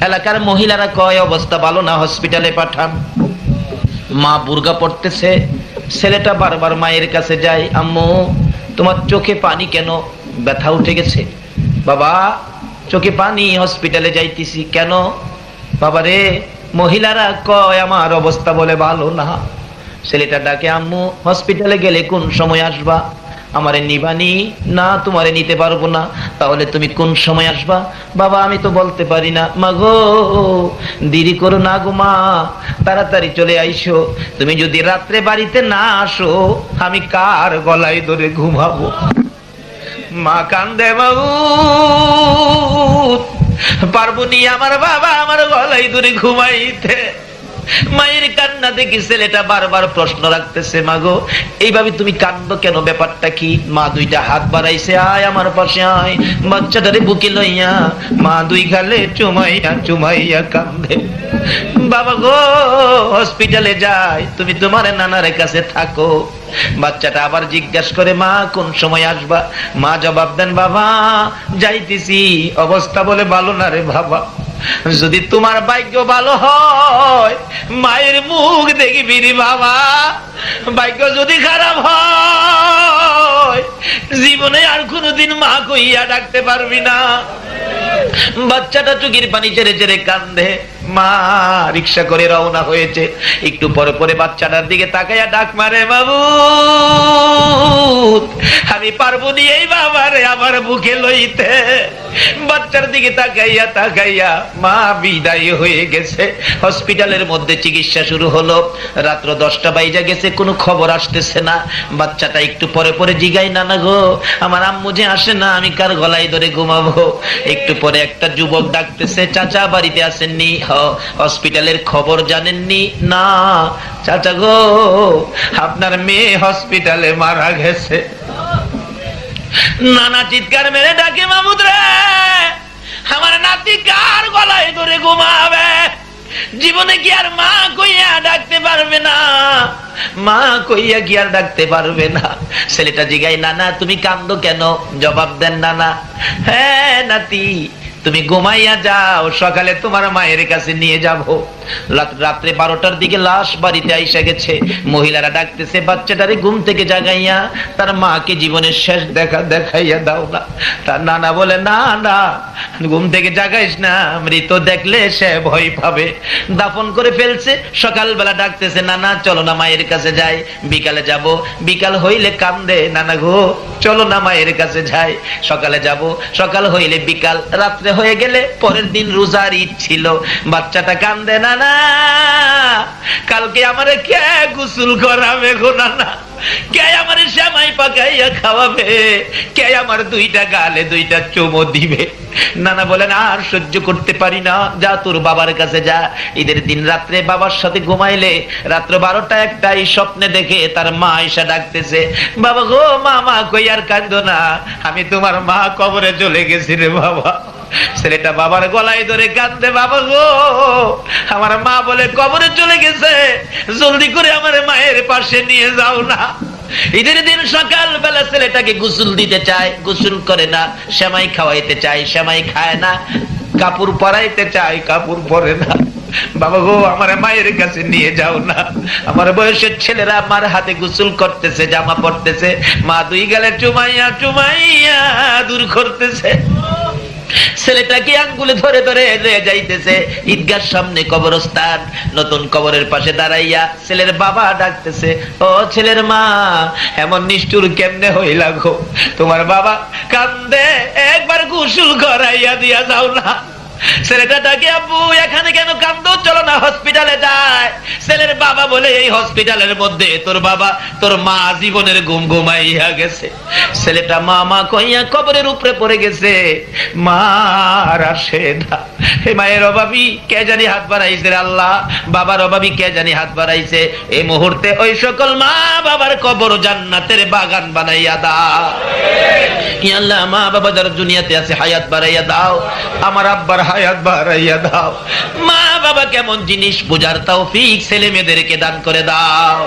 [SPEAKER 1] এলাকার মহিলারা কয় অবস্থা ভালো না, হসপিটালে পাঠান। মা বুরকা পড়তেছে, ছেলেটা বারবার মায়ের কাছে যায়, আম্মু তোমার চোখে পানি কেন? ব্যথা উঠে গেছে। বাবা চোখে পানি, হসপিটালে যাইতেছি। কেন? বাবারে মহিলারা কয় আমার অবস্থা বলে ভালো না। ছেলেটা ডাকে, আম্মু হসপিটালে গেলে কোন সময় আসবা? আমারে নিবানি? না তোমারে নিতে পারবো না। তাহলে তুমি কোন সময় আসবা? বাবা আমি তো বলতে পারি না। মা গো দেরি করো না গো মা, তাড়াতাড়ি চলে আইসো। তুমি যদি রাত্রে বাড়িতে না আসো আমি কার গলায় ধরে ঘুমাবো? মা কান্দে, বাবু পারবনি আমার বাবা আমার গলায় ধরে ঘুমাইতে। মায়ের কান্না দেখি ছেলেটা বারবার প্রশ্ন রাখতেছে, মা গো এইভাবে তুমি কান্দো কেন? ব্যাপারটা কি? মা 2টা হাত বাড়াইছে, আয় আমার পাশে আয়। বাচ্চাটারে বুকে লইয়া মা 2 গালে চুমাইয়া চুমাইয়া কান্দে। বাবা গো হসপিটালে যাই, তুমি তোমার নানার কাছে থাকো। বাচ্চাটা আবার জিজ্ঞাসা করে, মা কোন সময় আসবা? মা জবাব দেন, বাবা যাইতেছি, অবস্থা বলে ভালো না রে বাবা। যদি তোমার ভাগ্য ভালো হয় মায়ের মুখ দেখবি রে বাবা, ভাগ্য যদি খারাপ হয় জীবনে আর কোনোদিন কোনদিন মা কইয়া ডাকতে পারবি না। বাচ্চাটা চোখের পানি ছেড়ে ছেড়ে কান্দে। মা রিক্সা করে রওনা হয়েছে, একটু পরে পরে বাচ্চাটার দিকে তাকাইয়া ডাক মারে, বাবু আমি পারবো নি এই বাবারে আমার বুকে লইতে। বাচ্চার দিকে তাকাইয়া তাকাইয়া মা বিদায় হয়ে গেছে। হসপিটালের মধ্যে চিকিৎসা শুরু হলো। রাত্র 10টা বাইজা গেছে, কোনো খবর আসতেছে না। বাচ্চাটা একটু পরে পরে জিগাই, নানা গো আমার আম্মু যে আসে না, আমি কার গলায় ধরে ঘুমাবো? একটু পরে একটা যুবক ডাকতেছে, চাচা বাড়িতে আসেননি? হসপিটালের খবর জানেননি? না চাচা গো, আপনার মেয়ে হসপিটালে মারা গেছে। নানা চিৎকার মেরে ডাকে, মামুদ রে আমার নাতি কার গলায় ধরে ঘুমাবে? জীবনে কি আর মা কইয়া ডাকতে পারবে না? মা কইয়া কি আর ডাকতে পারবে না? ছেলেটা জিগাই, নানা তুমি কান্দো কেন? জবাব দেন নানা, হ্যাঁ নাতি তুমি ঘুমাইয়া যাও, সকালে তোমার মায়ের কাছে নিয়ে যাবো। রাত্রে 12টার দিকে লাশ বাড়িতে আইসা গেছে। মহিলারা ডাকতেছে, বাচ্চাটারে ঘুম থেকে জাগাইয়া তার মাকে জীবনের শেষ দেখা দেখাইয়া দাও না। তার নানা বলে, না না ঘুম থেকে জাগাইস না, মৃত দেখলে সে ভয় পাবে, দাফন করে ফেলছে। সকালবেলা ডাকতেছে, নানা চলো না মায়ের কাছে যাই, বিকালে যাব। বিকাল হইলে কান্দে, নানা গো চলো না মায়ের কাছে যাই, সকালে যাব। সকাল হইলে বিকাল, রাত্রে হয়ে গেলে পরের দিন রোজার ঈদ ছিল। বাচ্চাটা কান্দে, না না কালকে আমারে কে গোসল করাবে গো নানা? কে আমারে সেমাই পাকাইয়া খাওয়াবে? কে আমার 2টা গালে 2টা চুমো দিবে? নানা বলেন, আর সহ্য করতে পারি না, যা তোর বাবার কাছে যা। ঈদের দিন রাত্রে বাবার সাথে ঘুমাইলে রাত্র 12টা 1টায় স্বপ্নে দেখে তার মা এসে ডাকতেছে, বাবা গো মা মা কই আর কাঁদো না, আমি তোমার মা কবরে চলে গেছি রে বাবা। ছেলেটা বাবার গলায় ধরে কাঁদে, বাবা গো আমার মা বলে কবরে চলে গেছে, জলদি করে আমার মায়ের পাশে নিয়ে যাও না। ঈদের দিন সকাল বেলা ছেলেটাকে গোসল দিতে চায়, গোসল করে না। সেমাই খাওয়াইতে চায়, সেমাই খায় না। কাপড় পরাইতে চায়, কাপড় পরে না। বাবা গো আমার মায়ের কাছে নিয়ে যাও না। আমার বয়সের ছেলেরা আমার হাতে গোসল করতেছে, জামা পরতেছে, মা 2 গালে চুমাইয়া চুমাইয়া দূর করতেছে। ছেলেটাকে আঙ্গুলে ধরে ধরে যাইতেছে। ঈদগার সামনে কবরস্থান, নতুন কবরের পাশে দাঁড়াইয়া ছেলের বাবা ডাকতেছে, ও ছেলের মা এমন নিষ্ঠুর কেমনে হইলা গো? তোমার বাবা কান্দে, একবার গোসল করাইয়া দিয়া যাও না। ছেলেটা ডাকে, আব্বু এখানে কেন কান্দো, চলো না হসপিটালে যায়। ছেলের বাবা বলে, এই হসপিটালের মধ্যে তোর বাবা তোর মা জীবনের ঘুম ঘুমাইয়া গেছে। ছেলেটা মা মা কইয়া কবরের উপরে পড়ে গেছে। মা আসে না। হে মায়ের অভাবী কে জানি হাত বাড়াইছে রে আল্লাহ, বাবার অভাবী কে জানি হাত বাড়াইছে। এই মুহূর্তে ওই সকল মা বাবার কবর জান্নাতের বাগান বানাইয়া দাও। ইয়া আল্লাহ মা বাবা যারা দুনিয়াতে আছে হায়াত বাড়াইয়া দাও, আমার আব্বার হায়াত বাড়াইয়া দাও। মা বাবা কেমন জিনিস বোঝার তৌফিক ছেলে মেয়েদেরকে দান করে দাও।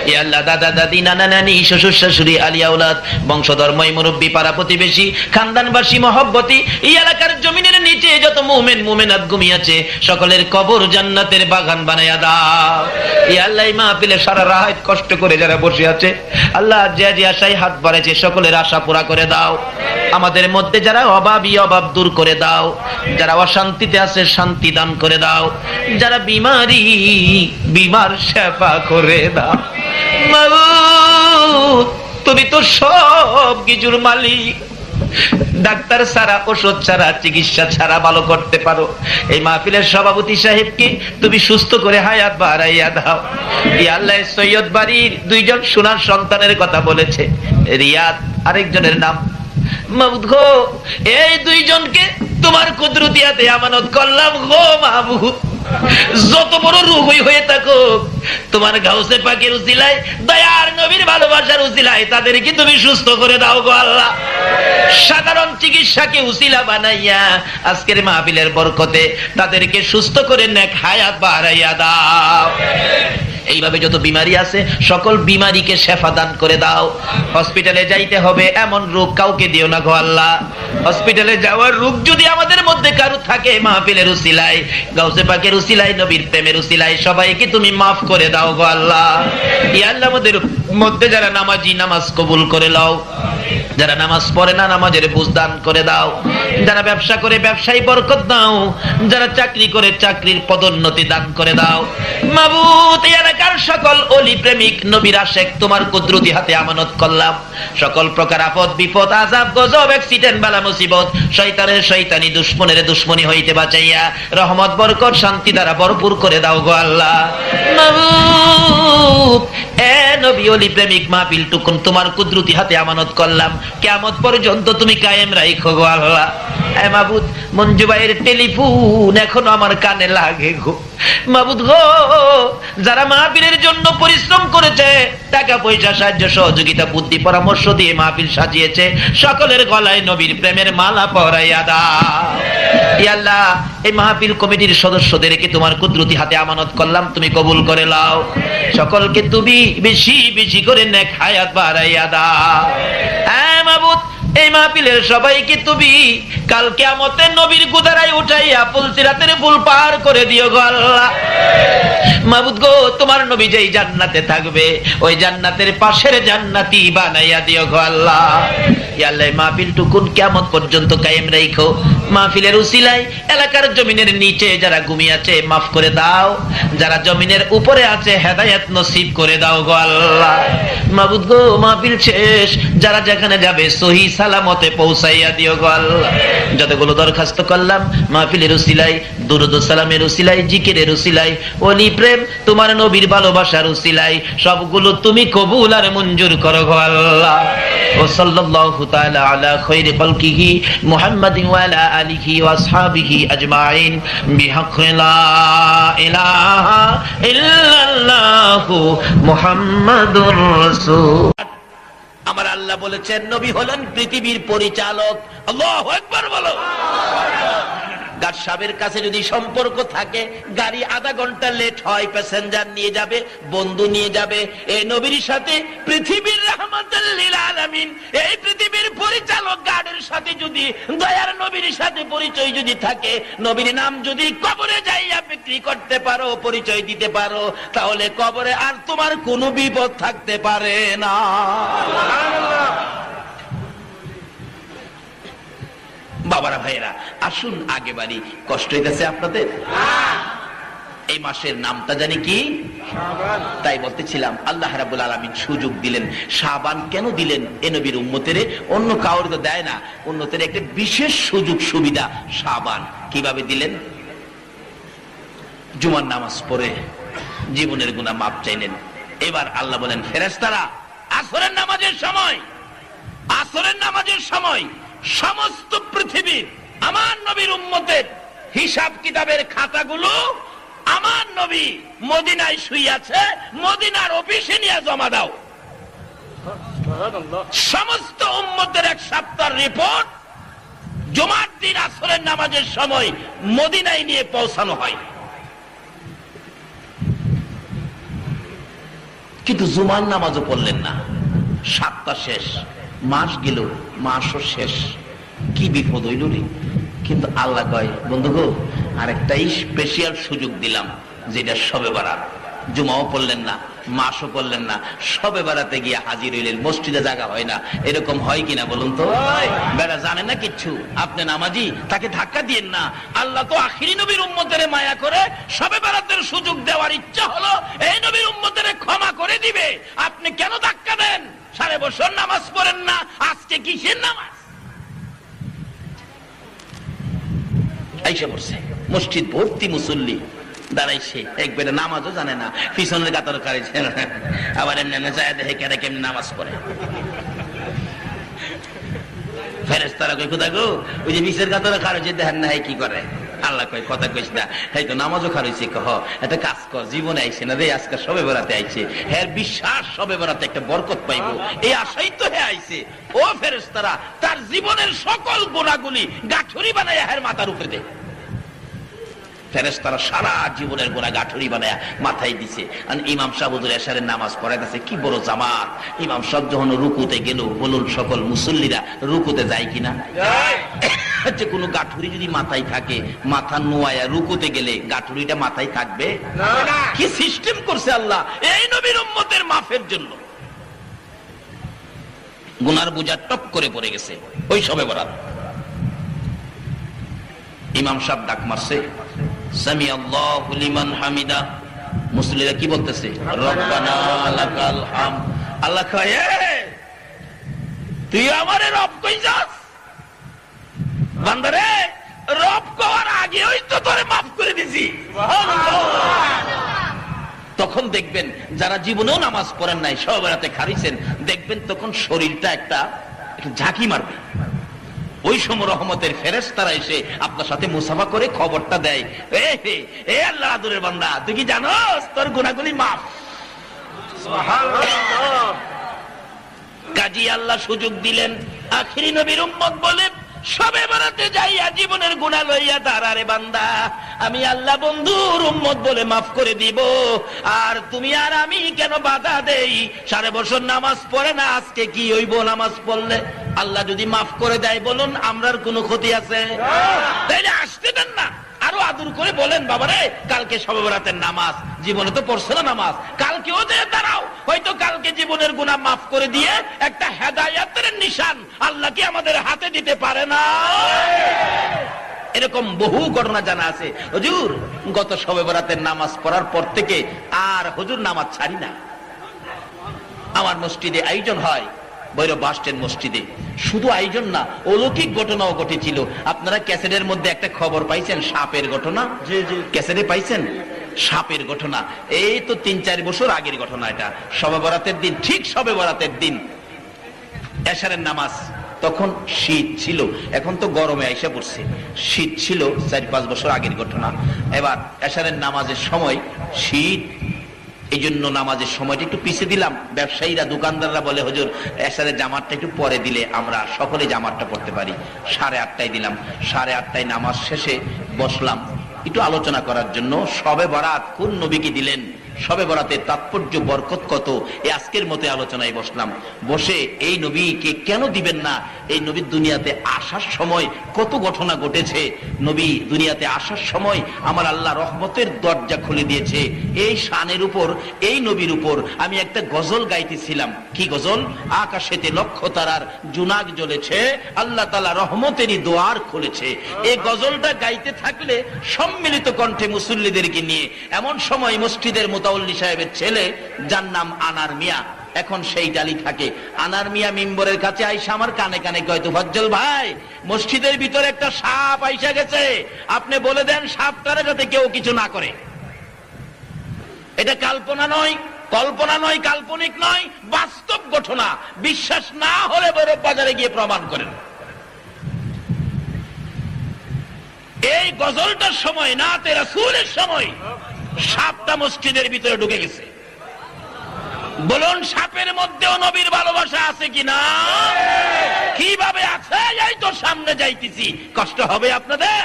[SPEAKER 1] ইয়া আল্লাহ দাদা দাদি নানা নানি শ্বশুর শাশুড়ি আলিয়া আওলাদ বংশধর মই মুরব্বী পাড়া প্রতিবেশী খানদানবাসী মহব্বতী এই এলাকার জমিনের নিচে যত মুমিন মুমিনাত ঘুমিয়েছে সকলের কবর জান্নাতের বাগান বানাইয়া দাও। ইয়া আল্লাহ এই মাহফিলে সারা রাত কষ্ট করে যারা বসে আছে আল্লাহ যে যে আশায় হাত বাড়াইছে সকলের আশা পুরা করে দাও। আমাদের মধ্যে যারা অভাবী অভাব দূর করে দাও, যারা অশান্তিতে আছে শান্তি দান করে দাও, যারা বিমারি বিমার সেবা করে দাও। মাবুদ তুমি তো সব কিছুর মালিক, ডাক্তার ছাড়া ওষুধ ছাড়া চিকিৎসা ছাড়া ভালো করতে পারো। এই মাহফিলের সভাপতি সাহেবকে তুমি সুস্থ করে হায়াত বাড়াইয়া দাও। ইয়া আল্লাহ সৈয়দ বাড়ির 2 জন সোনার সন্তানের কথা বলেছে, রিয়াদ আরেকজনের নাম মাবুদ গো, এই 2 জনকে তোমার কুদরতিয়াতে আমানত করলাম গো মাবুদ। যত বড় রোগী হয়ে থাকো তোমার গাউসে পাকের উসিলায় দয়ার নবীর ভালোবাসার উসিলায় তাদেরকে তুমি সুস্থ করে দাও গো আল্লাহ। সাধারণ চিকিৎসাকে উসিলা বানাইয়া আজকের মাহফিলের বরকতে তাদেরকে সুস্থ করে নেক হায়াত বাড়াইয়া দাও। এইভাবে যত বিমারি আছে সকল বিমারিকে শেফা দান করে দাও। হসপিটালে যাইতে হবে এমন রোগ কাউকে দিও না গো আল্লাহ। হসপিটালে যাওয়ার রোগ যদি আমাদের মধ্যে কারো থাকে মাহফিলের উসিলায় গাউসে পাকের উসিলায় নবীর প্রেমের উসিলায় সবাইকে তুমি মাফ করে দাও গো আল্লাহ। ইয়া আল্লাহ আমাদের মধ্যে যারা নামাজি নামাজ কবুল করে নাও। যারা নামাজ পড়ে না নামাজের বুঝ দান করে দাও, যারা ব্যবসা করে ব্যবসায় বরকত দাও, যারা চাকরি করে চাকরির পদোন্নতি দান করে দাও। মাবুদ এই এলাকার সকল অলি প্রেমিক নবীর আশেক তোমার কুদরতি হাতে আমানত করলাম। সকল প্রকার আপদ বিপদ আযাব গজব অ্যাক্সিডেন্ট বালা মুসিবত শয়তানের শয়তানি দুশমনের দুশমনি হইতে বাঁচাইয়া রহমত বরকত শান্তি দ্বারা ভরপুর করে দাও গো আল্লাহ। মাবুদ এ নবী অলি প্রেমিক মাহফিল টুকুন তোমার কুদরতি হাতে আমানত করলাম, কিয়ামত পর্যন্ত তুমি কায়েম রাখো গো আল্লাহ। এ মাবুদ মঞ্জু ভাইয়ের টেলিফোন এখনো আমার কানে লাগে গো মাবুদ গো। যারা মাহফিলের জন্য পরিশ্রম করেছে, টাকা পয়সা সাহায্য সহযোগিতা বুদ্ধি পরামর্শ দিয়ে মাহফিল সাজিয়েছে, সকলের গলায় নবীর প্রেমের মালা পরাইয়া দাও। ইয়া আল্লাহ এই মাহফিল কমিটির সদস্যদেরকে তোমার কুদরতি হাতে আমানত করলাম, তুমি কবুল করে নাও। সকলকে তুমি বেশি বেশি করে নেক হায়াত বাড়াইয়া দাও। হ্যাঁ মাবুদ এই মাহফিলের সবাইকে তুমি কাল কিয়ামতে নবীর গুদারায় উঠাইয়া ফুলসিরাতের ফুল পার করে দিও গো আল্লাহ। মাবুদ গো তোমার নবী যেই জান্নাতে থাকবে ওই জান্নাতের পাশের জান্নাতি বানাইয়া দিও গো আল্লাহ। ইয়া আল্লাহ মাহফিল টুকুন কিয়ামত পর্যন্ত কায়েম রাখো। মাহফিলের উসিলায় এলাকার জমিনের নিচে যারা ঘুমিয়ে আছে মাফ করে দাও, যারা জমিনের উপরে আছে হেদায়েত নসিব করে দাও গো আল্লাহ। মাবুদ গো মাহফিল শেষ যারা যেখানে যাবে সহি সালামতে পৌঁছাইয়া দিও গো আল্লাহ। যতগুলো দরখাস্ত করলাম মাহফিলের উসিলায়, দুরূদ ও সালামের উসিলায়, জিকিরের উসিলায়, ওলি প্রেম তোমার নবীর ভালোবাসার উসিলায় সবগুলো তুমি কবুল আর মঞ্জুর করো গো আল্লাহ। ও সাল্লাল্লাহু তাআলা আলা খায়রি খালকিহি মুহাম্মাদিন ওয়া আলা আলিহি ওয়া আসহাবিহি আজমাইন বিহাক্কি লা ইলাহা ইল্লাল্লাহু মুহাম্মাদুর রাসূল। আমার আল্লাহ বলেছেন নবী হলেন পৃথিবীর পরিচালক। আল্লাহু আকবার বলো। গাড়ি সাহেবের কাছে যদি সম্পর্ক থাকে, গাড়ি আধা ঘন্টা লেট হয়, প্যাসেঞ্জার নিয়ে যাবে, বন্ধু নিয়ে যাবে, এই নবীর সাথে পৃথিবীর রাহমাতুল লিল আলামিন এই পৃথিবীর পরিচালক গাড়ির সাথে যদি দয়ার নবীর সাথে পরিচয় যদি থাকে, নবীর নাম যদি কবরে যাইয়া বিক্রি করতে পারো, পরিচয় দিতে পারো, তাহলে কবরে আর তোমার কোনো বিপদ থাকতে পারে না। বাবারা ভাইয়েরা আসুন আগে বাড়ি। কষ্ট হইতেছে আপনাদের? এই মাসের নামটা জানি কি? শাবান। তাই বলতেছিলাম আল্লাহ রাব্বুল আলামিন সুযোগ দিলেন। শাবান কেন দিলেন? এ নবীর উম্মতের অন্য কাউর তো দেয় না, উম্মতের একটা বিশেষ সুযোগ সুবিধা শাবান। কিভাবে দিলেন? জুমার নামাজ পড়ে জীবনের গুনাহ মাপ চাইলেন। এবার আল্লাহ বলেন ফেরেশতারা আসরের নামাজের সময় সমস্ত পৃথিবীর আমার নবীর উম্মতের হিসাব কিতাবের খাতাগুলো আমার নবী মদিনায় শুইয়াছে, মদিনার অফিসে নিয়ে জমা দাও। সমস্ত উম্মতের এক সপ্তাহের রিপোর্ট জুমার দিন আসরের নামাজের সময় মদিনায় নিয়ে পৌঁছানো হয়। কিন্তু জুমার নামাজও পড়লেন না। সপ্তাহ শেষ, মাস গেল, মাসও শেষ, কি বিপদ হইল রে। কিন্তু আল্লাহ কয় বন্ধু গো আরেকটাই স্পেশাল সুযোগ দিলাম, যেটা শবে বারাত। জুমাও পড়লেন না, মাসও পড়লেন না, শবে বারাতে গিয়ে হাজির হইলেন। মসজিদে জায়গা হয় না, এরকম হয় কিনা বলুন তো? বেড়া জানে না কিচ্ছু। আপনি নামাজি, তাকে ধাক্কা দিয়েন না। আল্লাহ তো আখিরি নবীর উম্মতের মায়া করে শবে বারাতের সুযোগ দেওয়ার ইচ্ছা হলো এই নবীর উম্মতের ক্ষমা করে দিবে। আপনি কেন ধাক্কা দেন? 6.5 বছর নামাজ পড়েন না, আজকে কিসের নামাজ? আইসা পড়ছে মসজিদ ভর্তি মুসল্লি দাঁড়াইছে, একবারে নামাজও জানে না, পিছনের কাতার কারেছে, আবার এমনি যায় দেখে কেন কেমনি নামাজ পড়ে। ফেরেশতারা কই খোদা গো ওই যে পিছের কাতারে কারেছে দেখেন না কি করে? আল্লাহ কয় কথা কইস না, এই তো নামাজও খারইছে। কহ একটা কাজ কর, জীবনে আইছে না রে, আজকে শবে বরাতে আইছে, হ্যাঁ বিশ্বাস শবে বরাতে একটা বরকত পাইবো, এই আশাই তো হে আইছে। ও ফেরেশতারা তার জীবনের সকল গুনাহগুলি গাঠুরি বানায় হের মাথার উপরে দেয়। ফেরেশতারা সারা জীবনের গুনাহ গাঠুরি বানায় মাথায় দিছে। আর ইমাম সাহেব হুজুর এশারের নামাজ পড়াইতেছে, কি বড় জামাত। ইমাম সাহেব যখন রুকুতে গেল, বলুন সকল মুসল্লিরা রুকুতে যায় কিনা? যে কোনো গাঠুরি যদি মাথায় থাকে, মাথা নোয়ায়া রুকুতে গেলে গাঠুরিটা মাথায় থাকবে না। কি সিস্টেম করছে আল্লাহ এই নবীর উম্মতের মাফের জন্য। গুনার বোঝা টপ করে পড়ে গেছে ওই শবে বরাত। ইমাম সাহেব ডাক মারছে, সামি আল্লাহু লিমান হামিদা। মুসল্লিরা কি বলতেছে? রব্বানা লাকাল হামদ। আল্লাহ কয়, তুই আমারে রব কইছস? বান্দারে, রব কওয়ার আগে ওই তো তোরে মাফ করে দিছি। তখন দেখবেন যারা জীবনেও নামাজ পড়েন নাই, সব রাতে খারিছেন, দেখবেন তখন শরীরটা একটা ঝাঁকি মারবে। ওই সময় রহমতের ফেরেশতারা এসে আপনার সাথে মুসাফা করে খবরটা দেয়, এ আল্লাহ আদরের বান্দা, তুই কি জানোস তোর গুনাহগুলি মাফ? সুবহানাল্লাহ। কাজী আল্লাহ সুযোগ দিলেন আখিরি নবীর উম্মত বলে সবে বরাতে যাইয়া জীবনের গুনাহ লইয়া দাঁড়ারে বান্দা, আমি আল্লাহ বন্ধুর উম্মত বলে মাফ করে দিব। আর তুমি আর আমি কেন বাধা দেই? 5.5 বছর নামাজ পড়ে না, আজকে কি হইব নামাজ পড়লে? আল্লাহ যদি মাফ করে দেয় বলুন আমরার কোনো ক্ষতি আছে? তাইলে আসতে দেন না, আরো আদর করে বলেন, বাবারে কালকে শবে বরাতের নামাজ, জীবনে তো পড়ছে না নামাজ, কালকেও যে দাঁড়াও, হয়তো কালকে জীবনের গুনাহ মাফ করে দিয়ে একটা হেদায়েতের নিশান আল্লাহ কি আমাদের হাতে দিতে পারে না? এরকম বহু ঘটনা জানা আছে। হুজুর গত শবে বরাতের নামাজ পড়ার পর থেকে আর হুজুর নামাজ ছাড়ি না। আমার মসজিদে আয়োজন হয়, ভৈরব বাস স্ট্যান্ড মসজিদে। শুধু আয়োজন না, অলৌকিক ঘটনাও ঘটেছিল। আপনারা ক্যাসেটের মধ্যে একটা খবর পাইছেন, সাপের ঘটনা। ক্যাসেটে পাইছেন সাপের ঘটনা? এই তো 3-4 বছর আগের ঘটনা এটা। শবে বরাতের দিন, ঠিক শবে বরাতের দিন এশারের নামাজ, তখন শীত ছিল, এখন তো গরমে আইসা পড়ছে। শীত ছিল 4-5 বছর আগের ঘটনা। এবার এশারের নামাজের সময় শীত, এই জন্য নামাজের সময়টা একটু পিছিয়ে দিলাম। ব্যবসায়ীরা, দোকানদাররা বলে, হুজুর এশারের জামাতটা একটু পরে দিলে আমরা সকলে জামাতটা পড়তে পারি। 8:30টায় দিলাম। 8:30টায় নামাজ শেষে বসলাম একটু আলোচনা করার জন্য। শবে বরাত কোন নবীকে দিলেন, শবে বরাতের তাৎপর্য বরকত কত, এই আজকের মতো আলোচনায় বসলাম। বসে এই নবীকে কেন দিবেন না, এই নবীর দুনিয়াতে আসার সময় কত ঘটনা ঘটেছে, নবী দুনিয়াতে আসার সময় আমার আল্লাহ রহমতের দরজা খুলে দিয়েছে। এই শানের উপর, এই নবীর উপর আমি একটা গজল গাইতেছিলাম। কি গজল? আকাশেতে লক্ষ তারার জুনাক জ্বলেছে, আল্লাহ তাআলা রহমতেরই দুয়ার খুলেছে। এই গজলটা গাইতে থাকলে সম্মিলিত কণ্ঠে মুসল্লিদেরকে নিয়ে, এমন সময় মসজিদের মুতাওয়াল্লি সাহেবের ছেলে, যার নাম আনার মিয়া, এখন সেই ডালি থাকে। আনার মিয়া মিম্বরের কাছে আইসা আমার কানে কানে কয়, তোফাজ্জল ভাই, মসজিদের ভিতরে একটা সাপ আইসা গেছে, আপনি বলে দেন সাপটারে যাতে কেউ কিছু না করে। এটা কল্পনা নয়, কাল্পনিক নয়, বাস্তব ঘটনা। বিশ্বাস না হলে বৈরব বাজারে গিয়ে প্রমাণ করেন। এই গজলটার সময়, নাতে রাসূলের সময়, সাপটা মসজিদের ভিতরে ঢুকে গেছে। বলুন সাপের মধ্যেও নবীর ভালোবাসা আছে কিনা? কিভাবে আছে? এই তো সামনে যাইতেছি, কষ্ট হবে আপনাদের?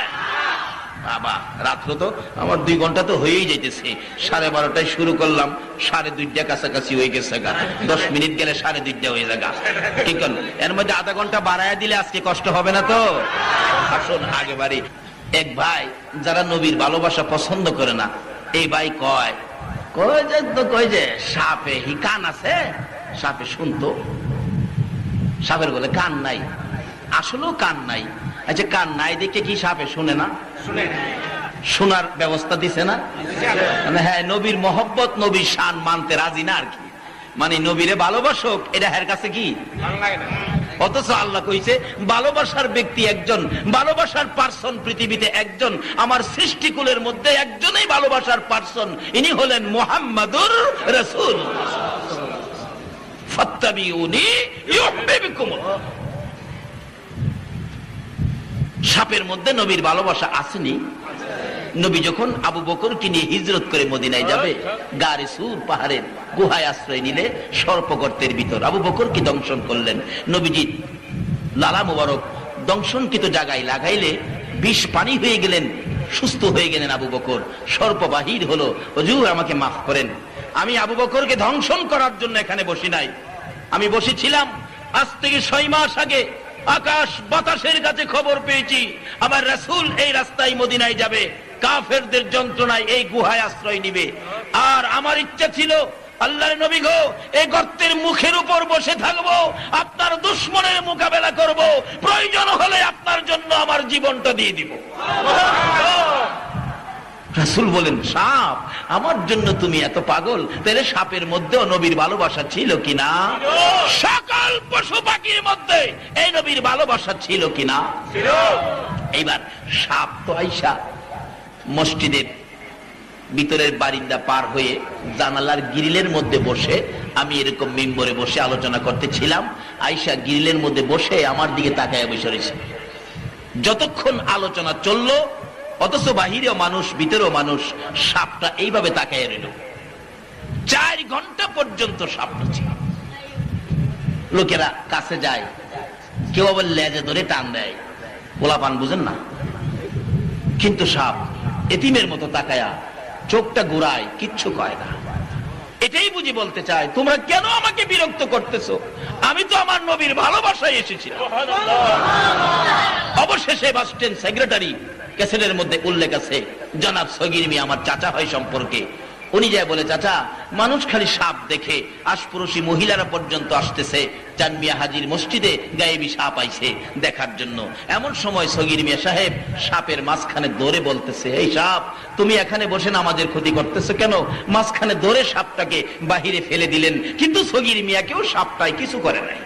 [SPEAKER 1] বাবা, রাত্র তো আমার 2 ঘন্টা তো হয়েই যাইতেছে। 12:30টায় শুরু করলাম, 2:30 কাছাকাছি হয়ে গেছে। 10 মিনিট গেলে 2:30 হয়ে যাবে। ঠিক আছে, এর মধ্যে আধা ঘন্টা বাড়ায় দিলে আজকে কষ্ট হবে না তো? আসুন আগে বাড়ি। এক ভাই যারা নবীর ভালোবাসা পছন্দ করে না, এই ভাই কয় যে সাপে হি কান আছে, সাপে শুনতো। সাপের বলে কান নাই, আসলেও কান নাই। আচ্ছা কান নাই দেখে কি সাপে শুনে না? শোনার ব্যবস্থা দিছে না? হ্যাঁ, নবীর মহব্বত, নবীর শান মানতে রাজি না আর কি। মানে নবীরে ভালোবাসক, এটা এর কাছে কি? অথচ আল্লাহ কইছে ভালোবাসার ব্যক্তি একজন, ভালোবাসার পার্সন পৃথিবীতে একজন, আমার সৃষ্টিকুলের মধ্যে একজনই ভালোবাসার পার্সন, ইনি হলেন মুহাম্মাদুর রাসূল। ফাত্তাবিউনি ইউহিব্বুকুমুল্লাহ। সাপের মধ্যে নবীর ভালোবাসা আসেনি? নবী যখন আবু বকরকে নিয়ে হিজরত করে মদিনায় যাবে, গারে সুর পাহাড়ের গুহায় আশ্রয় নিলে, সর্পগর্তের ভিতর আবু বকরকে দংশন করলেন। নবীজি লালা মুবারক দংশনকৃত জায়গায় লাগাইলে বিষ পানি হয়ে গেলেন, সুস্থ হয়ে গেলেন আবু বকর। সর্প বাহির হলো, হুজুর আমাকে মাফ করেন, আমি আবু বকরকে ধ্বংসন করার জন্য এখানে বসি নাই, আমি বসেছিলাম আজ থেকে 6 মাস আগে। আকাশ বাতাসের কাছে খবর পেয়েছি আমার রাসূল এই রাস্তায় মদিনায় যাবে, কাফেরদের যন্ত্রণায় এই গুহায় আশ্রয় নিবে। আর আমার ইচ্ছা ছিল আল্লাহর নবী গো, এই গর্তের মুখের উপর বসে থাকবো, আপনার দুশমনের মোকাবেলা করব, প্রয়োজন হলে আপনার জন্য আমার জীবনটা দিয়ে দিব। রাসূল বলেন, সাপ? আমার জন্য তুমি এত পাগল? তাহলে সাপের মধ্যেও নবীর ভালোবাসা ছিল কিনা? সকল পশু পাখির মধ্যে এই নবীর ভালোবাসা ছিল কিনা? এইবার সাপ তো আইসা মসজিদের ভিতরের বারিন্দা পার হয়ে জানালার গ্রিলের মধ্যে বসে, আমি এরকম মিম্বরে বসে আলোচনা করতেছিলাম, আইসা গ্রিলের মধ্যে বসে আমার দিকে তাকায় বসে রয়েছে। যতক্ষণ আলোচনা চললো, অথচ বাহিরেও মানুষ ভিতরেও মানুষ, সাপটা এইভাবে তাকায় রইল। 4 ঘন্টা পর্যন্ত সাপটা ছিল। লোকেরা কাছে যায়, কেউ আবার লেজে ধরে টান দেয়, পোলাপান বুঝেন না, কিন্তু সাপ এতিমের মতো তাকায়া চোখটা ঘুরায়, কিচ্ছু কয় না। এটাই বুঝি বলতে চায়, তোমরা কেন আমাকে বিরক্ত করতেছো? আমি তো আমার নবীর ভালোবাসায় এসেছিলাম। অবশেষে বাস স্ট্যান্ড সেক্রেটারি ক্যাসেটের মধ্যে উল্লেখ আছে, জনাব সগীর মিয়া আমার চাচা হয় সম্পর্কে, উনি যায় বলে, চাচা, মানুষ খালি সাপ দেখে, আশপুরুষী মহিলারা পর্যন্ত আসতেছে চান মিয়া হাজির মসজিদে গায়েবী সাপ আইছে দেখার জন্য। এমন সময় সগীর মিয়া সাহেব সাপের মাঝখানে দৌড়ে বলতেছে, এই সাপ, তুমি এখানে বসে নামাজের ক্ষতি করতেছো কেন? মাঝখানে দৌড়ে সাপটাকে বাহিরে ফেলে দিলেন, কিন্তু সগীর মিয়াকেও সাপটাই কিছু করে নাই।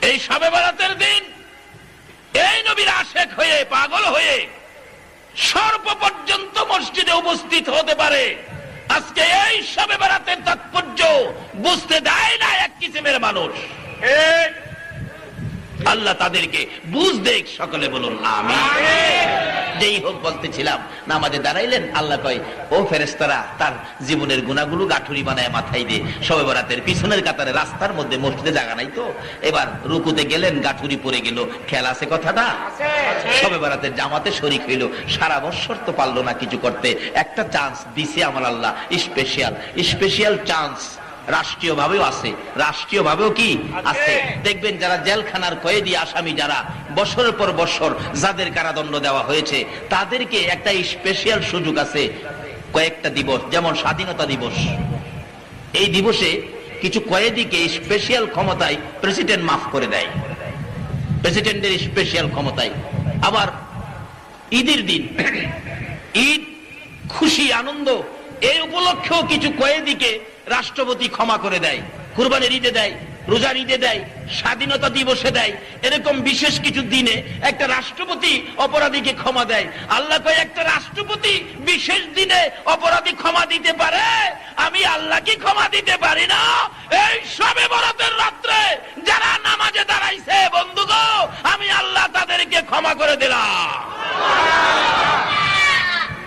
[SPEAKER 1] এই শবে বরাতের দিন এই নবীর আশেক হয়ে, পাগল হয়ে সর্ব পর্যন্ত মসজিদে উপস্থিত হতে পারে। আজকে এই শবে বরাতের তাৎপর্য বুঝতে দেয় না এক কিসিমের মানুষ। আল্লাহ তাদেরকে বুঝ দেখ, সকলে বলুন আমিন। যেই হোক, বলতেছিলাম, নামাজে দাঁড়াইলেন, আল্লাহ কয়, ও ফেরেশতারা, তার জীবনের গুণাগুলো গাঠুরি বানায় মাথায় দিয়ে শবে বরাতের পিছনের কাতারে রাস্তার মধ্যে মসজিদে জায়গা নাই তো, এবার রুকুতে গেলেন, গাঠুরি পড়ে গেল, খেয়াল আছে কথাটা? শবে বরাতের জামাতে শরীক হইল, সারা বছর তো পারলো না কিছু করতে, একটা চান্স দিছে আমার আল্লাহ, স্পেশাল চান্স। রাষ্ট্রীয় ভাবেও আছে, রাষ্ট্রীয় ভাবেও কি আছে? দেখবেন যারা জেলখানার কয়েদি আসামি, যারা বছরের পর বছর যাদের কারাদণ্ড দেওয়া হয়েছে, তাদেরকে একটা স্পেশাল সুযোগ আছে কয়েকটা দিবস, যেমন স্বাধীনতা দিবস। এই দিবসে কিছু কয়েদিকে স্পেশাল ক্ষমতায় প্রেসিডেন্ট মাফ করে দেয়, প্রেসিডেন্টের স্পেশাল ক্ষমতায়। আবার ঈদের দিন, ঈদ, খুশি, আনন্দ, এই উপলক্ষেও কিছু কয়েদিকে রাষ্ট্রপতি ক্ষমা করে দেয়, কুরবানির ঈদে দেয়, রোজার ঈদে দেয়, স্বাধীনতা দিবসে দেয়। এরকম বিশেষ কিছু দিনে একটা রাষ্ট্রপতি অপরাধীকে ক্ষমা দেয়। আল্লাহ কয়, একটা রাষ্ট্রপতি বিশেষ দিনে অপরাধী ক্ষমা দিতে পারে, আমি আল্লাহ কি ক্ষমা দিতে পারি না? এই শবে বরাতের রাত্রে যারা নামাজে দাঁড়াইছে, বন্ধুগো, আমি আল্লাহ তাদেরকে ক্ষমা করে দিলাম।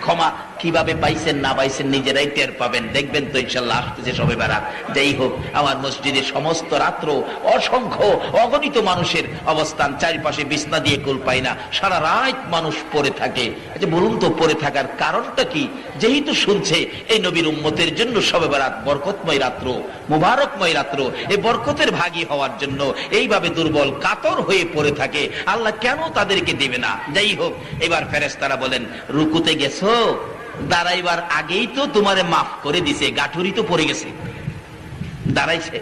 [SPEAKER 1] ক্ষমা কিভাবে পাইছেন না পাইছেন নিজেরাই টের পাবেন, দেখবেন তো ইনশাল্লাহ আসতেছে শবে বরাত। যাই হোক, আমার মসজিদে সমস্ত রাত্র অসংখ্য অগণিত মানুষের অবস্থান, চারিপাশে বিছনা দিয়ে কুল পাই না, সারা রাত মানুষ পড়ে থাকে। আচ্ছা বলুন তো, পড়ে থাকার কারণটা কি? যেহেতু শুনছে এই নবীর উম্মতের জন্য শবে বরাত বরকতময় রাত্র, মুবারকময় রাত্র, এই বরকতের ভাগী হওয়ার জন্য এইভাবে দুর্বল কাতর হয়ে পড়ে থাকে, আল্লাহ কেন তাদেরকে দেবে না? যাই হোক, এবার ফেরেশতারা বলেন, রুকুতে গেছো, দাঁড়াইবার আগেই তো তোমারে মাফ করে দিছে, গাঠুরি তো পড়ে গেছে, দাঁড়াইছে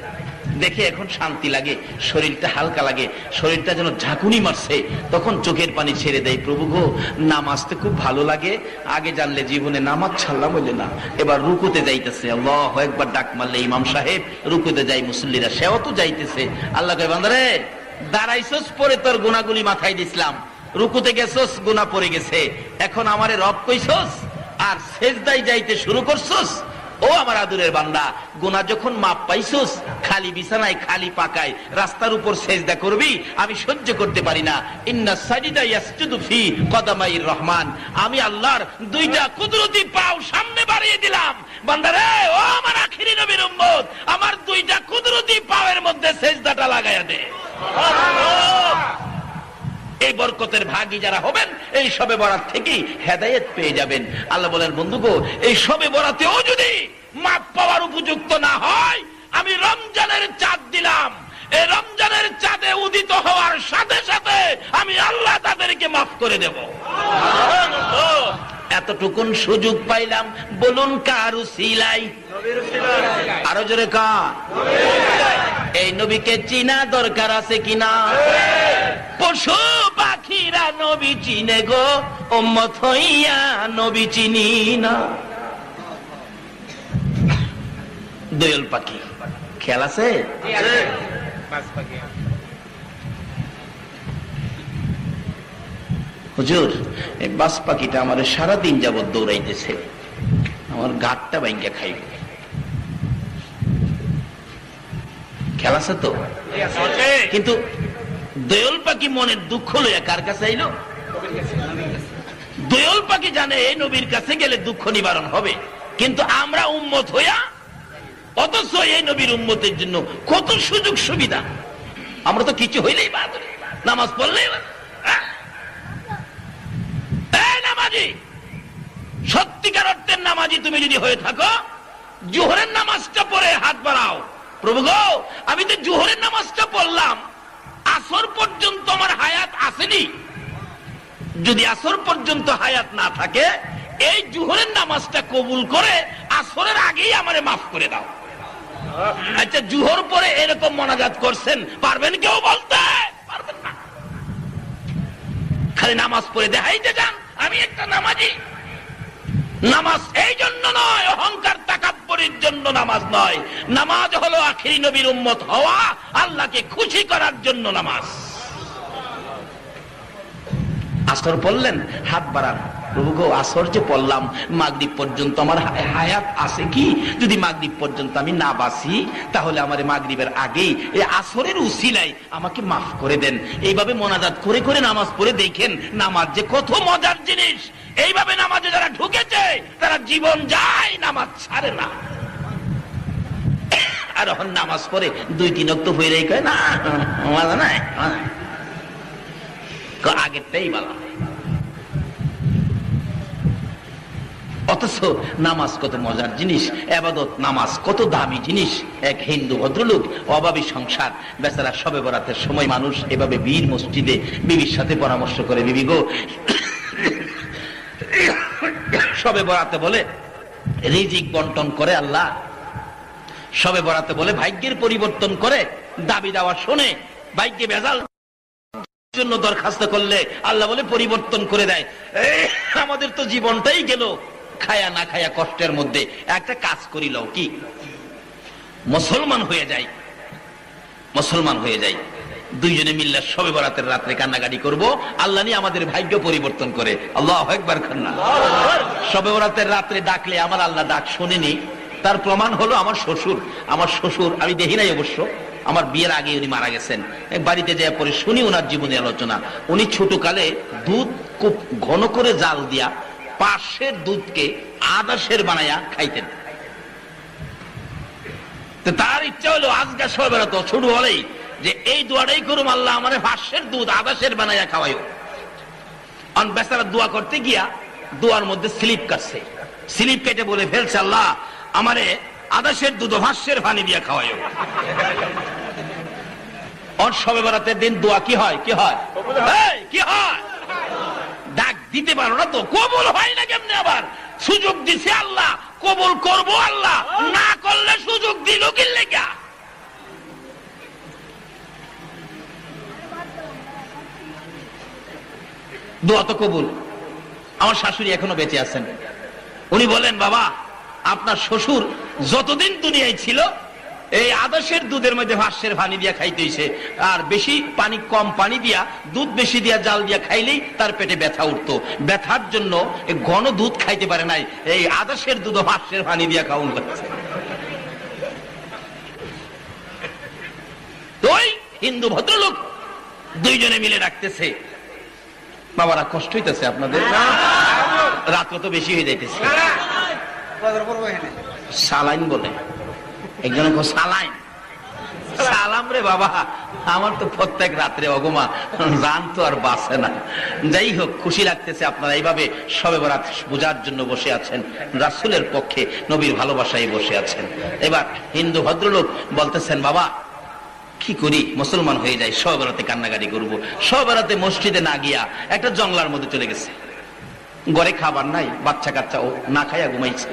[SPEAKER 1] দেখে এখন শান্তি লাগে, শরীরটা হালকা লাগে, শরীরটা যেন ঝাঁকুনি মারছে, তখন চোখের পানি ছেড়ে দেয়। প্রভু গো, নামাজতে খুব ভালো লাগে, আগে জানলে জীবনে নামাজ ছাড়লাম বলে না। এবার রুকুতে যাইতেছে, আল্লাহু আকবার ডাক মারলে ইমাম সাহেব রুকুতে যাই, মুসল্লিরা সেও তো যাইতেছে। আল্লাহ কয়, বান্দারে, দাঁড়াইছস পরে তোর গুনাহগুলি মাথায় দিছিলাম, রুকুতে গেছস, গুনাহ পড়ে গেছে, এখন আমারে রব কইছস আর সেজদায় যাইতে শুরু করছস। ও আমার আদুরের বান্দা, গুনাহ যখন মাপ পাইছস, খালি বিছানায়, খালি পাকায়, রাস্তার উপর সেজদা করবি, আমি সহ্য করতে পারি না। ইন্না সাজিদা ইয়াসজুদু ফি কদামাইর রহমান, আমি আল্লাহর দুইটা কুদরতি পাও সামনে বাড়িয়ে দিলাম। বান্দারে, ও আমার আখিরি নবীর উম্মত, আমার দুইটা কুদরতি পাওয়ের মধ্যে সেজদাটা লাগায়া দে। এই বরকতের ভাগী যারা হবেন, এই শবে বরাত থেকেই হেদায়েত পেয়ে যাবেন। আল্লাহ বলেন, বন্ধু গো, এই শবে বরাতেও যদি মাপ পাওয়ার উপযুক্ত না হয়, আমি রমজানের চাঁদ দিলাম, এই রমজানের চাঁদে উদিত হওয়ার সাথে সাথে আমি আল্লাহ তাদেরকে মাফ করে দেব। এত এতটুকুন সুযোগ পাইলাম, বলুন কার উসিলাই? আরো জোরে কার? এই নবীকে চিনা দরকার আছে কিনা? পশু পাখিরা নবী চিনে গো, উম্মত হইয়া নবী চিনি না। দোয়েল পাখি খেয়াল আছে? হুজুর, এই বাস পাখিটা আমার সারাদিন যাবত দৌড়াইতেছে, আমার গাঁটটা ভাঙ্গা খাইবে। খেয়াল আছে তো? কিন্তু দোয়েল পাখি মনের দুঃখ লইয়া কার কাছে আইলো? দোয়েল পাখি জানে এই নবীর কাছে গেলে দুঃখ নিবারণ হবে, কিন্তু আমরা উম্মত হইয়া, অথচ এই নবীর উম্মতের জন্য কত সুযোগ সুবিধা। আমরা তো কিছু হইলেই বাদ, নামাজ পড়লেই বাদ। নামাজি, সত্যিকার অর্থের নামাজি তুমি যদি হয়ে থাকো, জোহরের নামাজটা পড়ে হাত বাড়াও, প্রভু গো আমি তো জোহরের নামাজটা পড়লাম, আসর পর্যন্ত আমার হায়াত আসেনি। যদি আসর পর্যন্ত হায়াত না থাকে, এই জোহরের নামাজটা কবুল করে আসরের আগেই আমারে মাফ করে দাও। আচ্ছা, জোহর পরে এরকম মোনাজাত করছেন, পারবেন কেউ বলতে? পারবেন না। খালি নামাজ পড়ে দেখাইতে যান আমি একটা নামাজি। নামাজ এই জন্য নয়, অহংকার তাকাব্বুরের জন্য নামাজ নয়। নামাজ হলো আখিরি নবীর উম্মত হওয়া, আল্লাহকে খুশি করার জন্য নামাজ। আসর পড়লেন, হাত বাড়ান, প্রভু গো আসর যে পড়লাম, মাগরিব পর্যন্ত আমার হায়াত আছে কি? যদি মাগরিব পর্যন্ত আমি না বাঁচি, তাহলে আমার মাগরিবের আগেই এই আসরের উসিলায় আমাকে মাফ করে দেন। এইভাবে মোনাজাত করে করে নামাজ পড়ে দেখেন, নামাজ যে কত মজার জিনিস। এইভাবে নামাজে যারা ঢুকেছে তারা জীবন যায়, নামাজ ছাড়ে না। আর এখন নামাজ পড়ে 2-3 ওয়াক্ত হয়ে রেখে না, মজা নাই, আগেরটাই বলা। অথচ নামাজ কত মজার জিনিস, ইবাদত নামাজ কত দামি জিনিস। এক হিন্দু ভদ্রলোক, অভাবী সংসার, বেচারা শবে বরাতের সময় মানুষ এভাবে বীর মসজিদে বিবির সাথে পরামর্শ করে, বিবি গো শবে বরাতে বলে রিজিক বন্টন করে আল্লাহ, শবে বরাতে বলে ভাগ্যের পরিবর্তন করে, দাবি দেওয়া শুনে ভাগ্যে ভেজাল জন্য দরখাস্ত করলে আল্লাহ বলে পরিবর্তন করে দেয়। আমাদের তো জীবনটাই গেল খায়া না খায়া কষ্টের মধ্যে। একটা কাজ করিল কি, মুসলমান হয়ে যাই, মুসলমান হয়ে যাই, দুইজনে মিল্লা শবে বরাতের রাত্রে কান্নাকাটি করব, আল্লাহ নিয়ে আমাদের ভাগ্য পরিবর্তন করে। আল্লাহু আকবার। শবে বরাতের রাত্রে ডাকলে আমার আল্লাহ ডাক শোনেনি, তার প্রমাণ হলো আমার শ্বশুর। আমার শ্বশুর আমি দেখি নাই অবশ্য, আমার বিয়ের আগে উনি মারা গেছেন। বাড়িতে যাওয়ার পরে শুনি ওনার জীবনের আলোচনা। উনি ছোটকালে দুধ খুব ঘন করে জাল দিয়া পাশের দুধকে আদাশের বানাইয়া খাইতেন। তো তার ইচ্ছা হলো আজকে শবে বরাত ছোট হলেই যে এই দোয়াটাই করুম, আল্লাহ আমারে পাশের দুধ আদাশের বানাইয়া খাওয়াইও। বেচারা দোয়া করতে গিয়া দোয়ার মধ্যে স্লিপ কাটছে, স্লিপ কেটে বলে ফেলছে, আল্লাহ আমারে আদাশের দুধ ভাষ্যের পানি দিয়া খাওয়াইও। ওর শবে বরাতের দিন দোয়া কি হয়? কি হয়? কি হয়? ডাক দিতে পারো না তো, কবুল হয় না কেমনে? আবার সুযোগ দিছে আল্লাহ, কবুল করবো আল্লাহ, না করলে সুযোগ দিল কি লেগা? দোয়া তো কবুল। আমার শাশুড়ি এখনো বেঁচে আছেন, উনি বলেন, বাবা আপনার শ্বশুর যতদিন দুনিয়ায় ছিল এই আদর্শের দুধের মধ্যে ভাষ্যের পানি দিয়া খাইতে হইছে, আর বেশি পানি কম পানি দিয়া দুধ বেশি দিয়া জাল দিয়া খাইলেই তার পেটে ব্যথা উঠতো। ব্যথার জন্য ঘন দুধ খাইতে পারে নাই, এই আদর্শের দুধ ভাষ্যের পানি দিয়া খাওয়ান লাগছে। ওই হিন্দু ভদ্রলোক দুইজনে মিলে রাখতেছে, বাবারা কষ্ট হইতেছে আপনাদের, রাত্র তো বেশি হয়ে যাইতেছে। সালাইন বলে একজন, সালাইন সালাম রে বাবা, আমার তো প্রত্যেক রাত্রে অগমা জান তো আর বাঁচে না। যাই হোক, খুশি লাগতেছে আপনারা এইভাবে শবে বরাত বোঝার জন্য বসে আছেন, রাসূলের পক্ষে নবীর ভালোবাসায় বসে আছেন। এবার হিন্দু ভদ্রলোক বলতেছেন, বাবা কি করি, মুসলমান হয়ে যাই, শবে বরাতে কান্নাকাটি করবো। শবে বরাতে মসজিদে না গিয়া একটা জঙ্গলার মধ্যে চলে গেছে, ঘরে খাবার নাই, বাচ্চা কাচ্চা ও না খাইয়া ঘুমাইছে।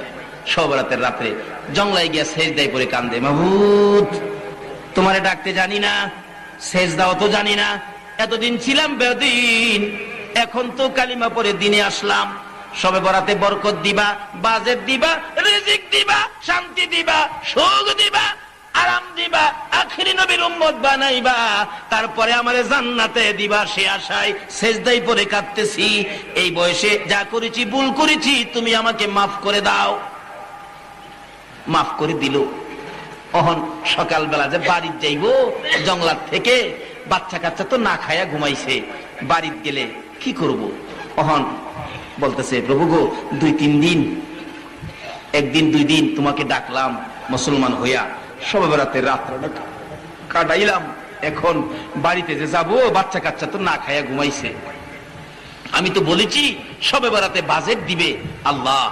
[SPEAKER 1] সব রাতের রাত্রে জংলায় গিয়া সেজদায় পড়ে কান্দে, মাহবুব তোমারে ডাকতে জানি না, সেজদাও তো জানি না, এতদিন ছিলাম বেদিন, এখন তো কালিমা পড়ে দিনে আসলাম, সবে বরাতে বরকত দিবা, বাজেট দিবা, রিজিক দিবা, শান্তি দিবা, সুখ দিবা, আরাম দিবা, আখিরি নবীর উম্মত বানাইবা, তারপরে আমারে জান্নাতে দিবা, সে আশায় সেজদায় পড়ে কাঁদতেছি। এই বয়সে যা করেছি ভুল করেছি, তুমি আমাকে মাফ করে দাও। মাফ করে দিল। অহন সকালবেলা যে বাড়ির যাইব জঙ্গলার থেকে, বাচ্চা কাচ্চা তো না খায়া ঘুমাইছে, বাড়িতে গেলে কি করব? অহন বলতেছে, প্রভু গো 2-3 দিন, একদিন 2 দিন তোমাকে ডাকলাম মুসলমান হইয়া, সবে বেড়াতে রাত্রটা কাটাইলাম, এখন বাড়িতে যে যাব বাচ্চা কাচ্চা তো না খায়া ঘুমাইছে, আমি তো বলেছি সবে বেড়াতে বাজেট দিবে আল্লাহ,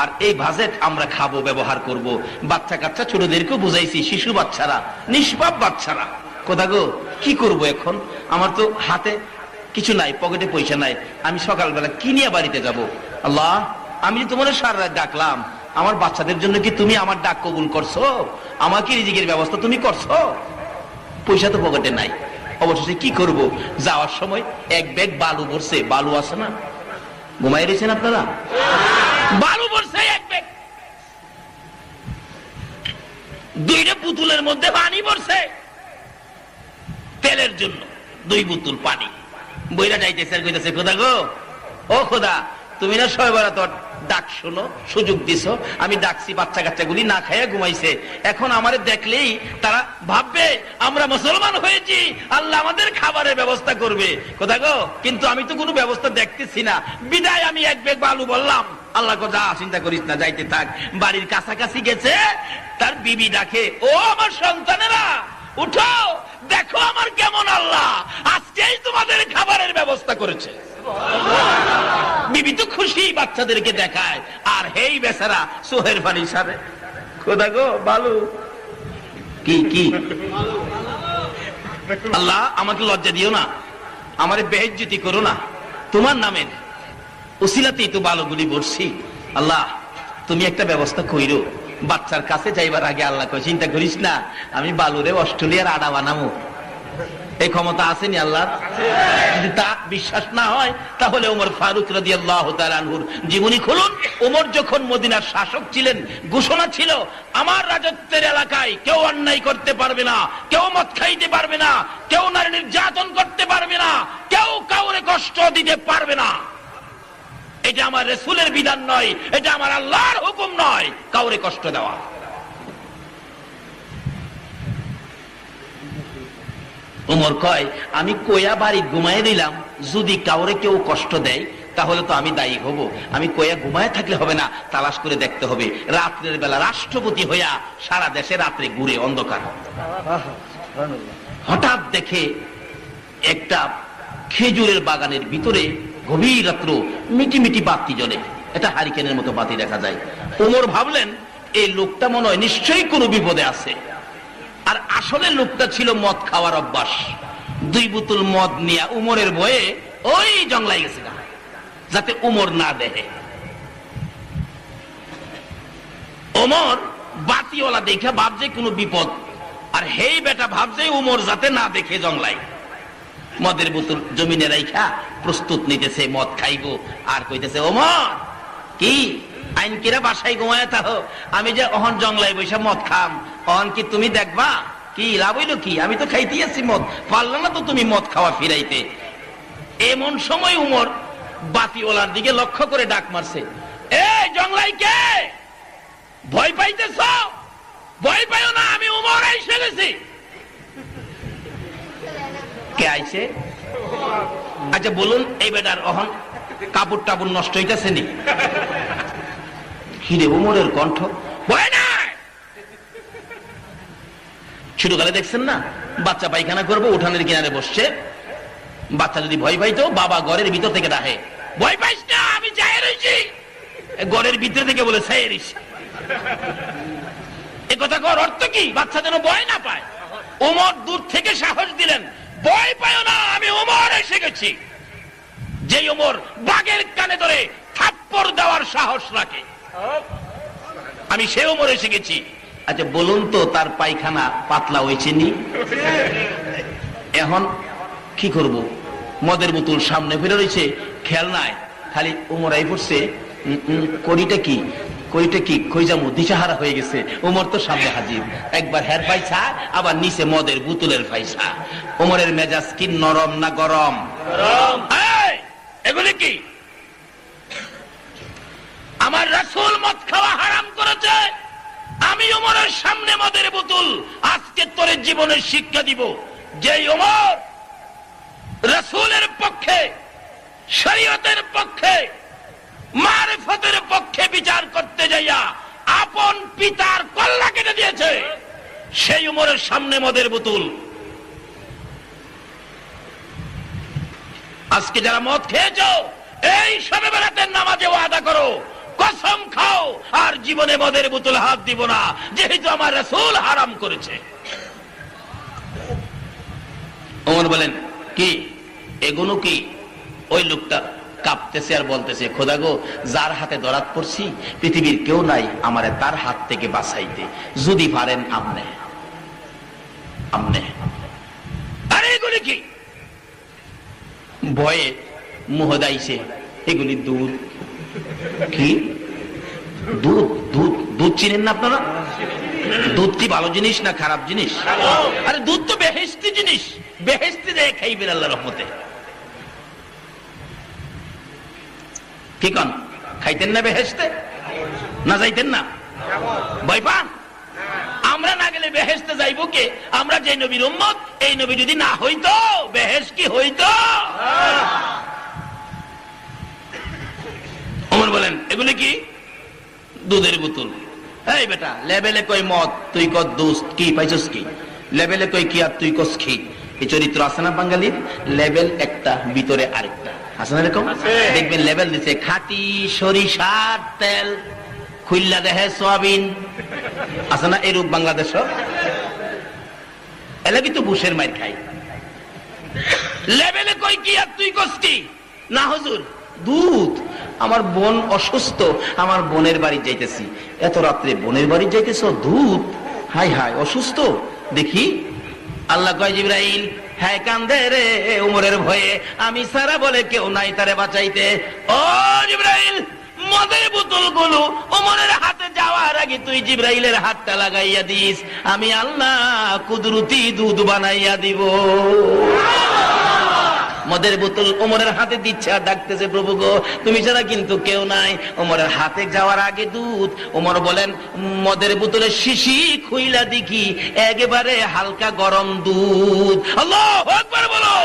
[SPEAKER 1] আর এই বাজেট আমরা খাবো, ব্যবহার করব, বাচ্চা কাচ্চা ছোটদেরকেও বুঝাইছি, শিশু বাচ্চারা, নিষ্পাপ বাচ্চারা, কোথা গো কি করব এখন? আমার তো হাতে কিছু নাই, পকেটে পয়সা নাই, আমি সকালবেলা কি নিয়ে বাড়িতে যাব? আল্লাহ আমি তোমার সারা রাত ডাকলাম, আমার বাচ্চাদের জন্য কি তুমি আমার ডাক কবুল করছো? আমাকে রিজিকের ব্যবস্থা তুমি করছো? পয়সা তো পকেটে নাই, অবশেষে কি করব? যাওয়ার সময় এক ব্যাগ বালু ভরছে, বালু আছে না, ঘুমাই রয়েছেন আপনারা, বালু ভরছে এক ব্যাগ, 2টা বোতলের মধ্যে পানি ভরছে, তেলের জন্য 2 বোতল পানি বইরা যাইতেছে, আর কইতেছে, খোদা গো, ও খোদা তুমি না সয়বারা তোর ডাক শোনো, সুযোগ দিছো, আমি ডাকছি, বাচ্চা কাচ্চাগুলি না খাইয়া ঘুমাইছে, এখন আমারে দেখলেই তারা ভাববে আমরা মুসলমান হয়েছি, আল্লাহ আমাদের খাবারের ব্যবস্থা করবে, খোদা গো, কিন্তু আমি তো কোনো ব্যবস্থা দেখতেছি না, বিদায় আমি এক ব্যাগ বালু বললাম। আল্লাহ যা চিন্তা করিস না, যাইতে থাক। বাড়ির কাছাকাছি গেছে, তার বিবি ডাকে, ও আমার সন্তানেরা উঠো, দেখো আমার কেমন আল্লাহ আজকেই তোমাদের খাবারের ব্যবস্থা করেছে। বিবি তো খুশি, বাচ্চাদেরকে দেখায়, আর হেই বেচারা সোহের পানি সারে, খোদা গো বালু কি কি, আল্লাহ আমাকে লজ্জা দিও না, আমারে বেইজ্জতি করো না, তোমার নামের উসিলাতেই তো বালুগুলি বলছি, আল্লাহ তুমি একটা ব্যবস্থা কইরো। বাচ্চার কাছে যাইবার আগে আল্লাহ কই, চিন্তা করিস না, আমি বালুরে অস্ট্রেলিয়ার আডা বানাবো, এই ক্ষমতা আসেনি আল্লাহ? যদি তা বিশ্বাস না হয় তাহলে ওমর ফারুক রাদিয়াল্লাহু তাআলা আনহুর জীবনী খুলুন। ওমর যখন মদিনার শাসক ছিলেন, ঘোষণা ছিল আমার রাজত্বের এলাকায় কেউ অন্যায় করতে পারবে না, কেউ মদ খাইতে পারবে না, কেউ নারী নির্যাতন করতে পারবে না, কেউ কাউরে কষ্ট দিতে পারবে না। এটা আমার রাসূলের বিধান নয়, এটা আমার আল্লাহর হুকুম নয়, কাউরে কষ্ট দেওয়া। ওমর কয়, আমি কয়া বাড়ি ঘুমায় দিলাম, যদি কাউরে কেউ কষ্ট দেয় তাহলে তো আমি দায়ী হব, আমি কয়া ঘুমায় থাকলে হবে না, তালাশ করে দেখতে হবে। রাত্রের বেলা রাষ্ট্রপতি হইয়া সারা দেশে রাত্রে ঘুরে অন্ধকার, হঠাৎ দেখে একটা খেজুরের বাগানের ভিতরে গভীর রাত্র মিটি মিটি বাতি জ্বলে, এটা হারিকেনের মতো বাতি দেখা যায়। ওমর ভাবলেন এই লোকটা মনে হয় নিশ্চয়ই কোনো বিপদে আছে, আর আসলে লোকটা ছিল মদ খাওয়ার অভ্যাস। 2 বোতল মদ নিয়ে উমরের ভয়ে ওই জঙ্গলায় গেছে, যাতে উমর না দেখে। ওমর বাতিওয়ালা দেখে ভাবছে কোনো বিপদ, আর হেই বেটা ভাবছে উমর যাতে না দেখে জঙ্গলায়। মদের বোতল জমিনে রাইখা প্রস্তুত নিতেছে, মদ খাইবো, আর কইতেছে, ওমর কি আইন কিরা বাসায় ঘুমায় থাকো, আমি যে অহন জঙ্গলায় বৈশা মদ খাম, অহন কি তুমি দেখবা? কি লাভ হইল কি, আমি তো খাইতে আছি মদ, পারলো না তো তুমি মদ খাওয়া ফিরাইতে। এমন সময় উমর বাতিওয়ালার দিকে লক্ষ্য করে ডাক মারছে, এই জঙ্গলাই কে? ভয় পাইতেছ? ভয় পাইও না, আমি উমর এসে গেছি। কে আইছে? আচ্ছা বলুন, এই বেটার অহন কাপড় টাপড় নষ্ট হইতেছে নি? হিরে উমরের কণ্ঠ, ভয় নাই। ছোটকালে দেখছেন না, বাচ্চা পায়খানা করবো, উঠানের কিনারে বসছে, বাচ্চা যদি ভয় পাইতো বাবা ঘরের ভিতর থেকে ডাকে, ভয় পাইস না আমি যাই রয়েছি, ঘরের ভিতর থেকে বলে সাইরিস। এ কথা কর অর্থ কি? বাচ্চা যেন ভয় না পায়। ওমর দূর থেকে সাহস দিলেন, ভয় পায় না, আমি ওমর এসে গেছি। যে ওমর বাঘের কানে ধরে থাপ্পড় দেওয়ার সাহস রাখে। আমি সে ওমরে শিখেছি। আচ্ছা বলুন তো, তার পায়খানা পাতলা হয়েছে নি? এখন কি করব? মদের বোতল সামনে ফিরে রয়েছে, খেয়াল নাই, খালি উমরাই পড়ছে করিটা কি কইটা কি কই যাবো, দিশাহারা হয়ে গেছে। উমর তো সামনে হাজির, একবার হের পাইছা, আবার নিচে মদের বোতলের পাইছা। উমরের মেজাজ কি নরম না গরম? এগুলি কি? আমার রাসূল মদ খাওয়া হারাম করেছে, আমি উমরের সামনে মদের বোতল। আজকে তোর জীবনের শিক্ষা দিব, যে উমর রাসূলের পক্ষে, শরীয়তের পক্ষে, মারিফতের পক্ষে বিচার করতে যাইয়া আপন পিতার কল্লা কেটে দিয়েছে, সেই উমরের সামনে মদের বোতল। আজকে যারা মদ খেয়েছো, এই শবে বরাতের নামাজে ওয়াদা করো, কসম খাও আর জীবনে মদের বোতল হাত দিব না, যেহেতু আমার রাসূল হারাম করেছে। ওমর বলেন কি এগুলো কি? ওই লোকটা কাঁপতেছে আর বলতেছে, খোদা গো, যার হাতে ধরাত পড়ছি পৃথিবীর কেউ নাই আমারে তার হাত থেকে বাঁচাইতে, যদি পারেন আমনে আমনে। আরে এগুলি কি? ভয়ে মুহদাইছে, এগুলি দুধ। কি দুধ? দুধ দুধ চিনেন না আপনারা? দুধ কি ভালো জিনিস না খারাপ জিনিস? আরে দুধ তো বেহেশতি জিনিস, বেহেশতি দিয়ে খাইবেন আল্লাহর রহমতে। কি কন, খাইতেন না বেহেশতে? না যাইতেন না? ভয় পান? আমরা না গেলে বেহেশতে যাইব কে? আমরা যে নবীর উম্মত, এই নবী যদি না হইতো বেহেশ কি হইতো? ওমর বলেন এগুলি কি? দুধের বোতল। এই বেটা, লেবেলে কই মদ, তুই কর দোস্ত, কি পাইছস কি? লেবেলে কই কি আর তুই কস কি? এই চরিত্র আছে না বাঙালির? লেবেল একটা, ভিতরে আরেকটা আছে না? এরকম দেখবেন লেবেল দিছে খাঁটি সরিষার তেল, খুললা দেহে সোয়াবিন, আছে না এরূপ বাংলাদেশ? এলা কিন্তু বুশের মাইর খাই। লেবেলে কই কি আর তুই কস কি? না হুজুর, দুধ। আমার বোন অসুস্থ, আমার বোনের বাড়ি যাইতেছি। এত রাত্রে বোনের বাড়ি যাইতেছ, দুধ? হাই হাই, অসুস্থ দেখি। আল্লাহ কয়, জিবরাইল, হ্যাঁ কান্দে রে উমরের ভয়ে, আমি সারা বলে কেউ নাই তারে বাঁচাইতে। ও জিবরাইল, মদের বোতল গুলো উমরের হাতে যাওয়ার আগে তুই জিবরাইলের হাতটা লাগাইয়া দিস, আমি আল্লাহ কুদরতি দুধ বানাইয়া দিব। মদের বোতল ওমরের হাতে দিচ্ছে আর ডাকতেছে, প্রভু গো, তুমি ছাড়া কিন্তু কেউ নাই। ওমরের হাতে যাওয়ার আগে দুধ। ওমর বলেন, মদের বোতলের শিশি খুইলা দেখি একেবারে হালকা গরম দুধ। আল্লাহু আকবার বলো।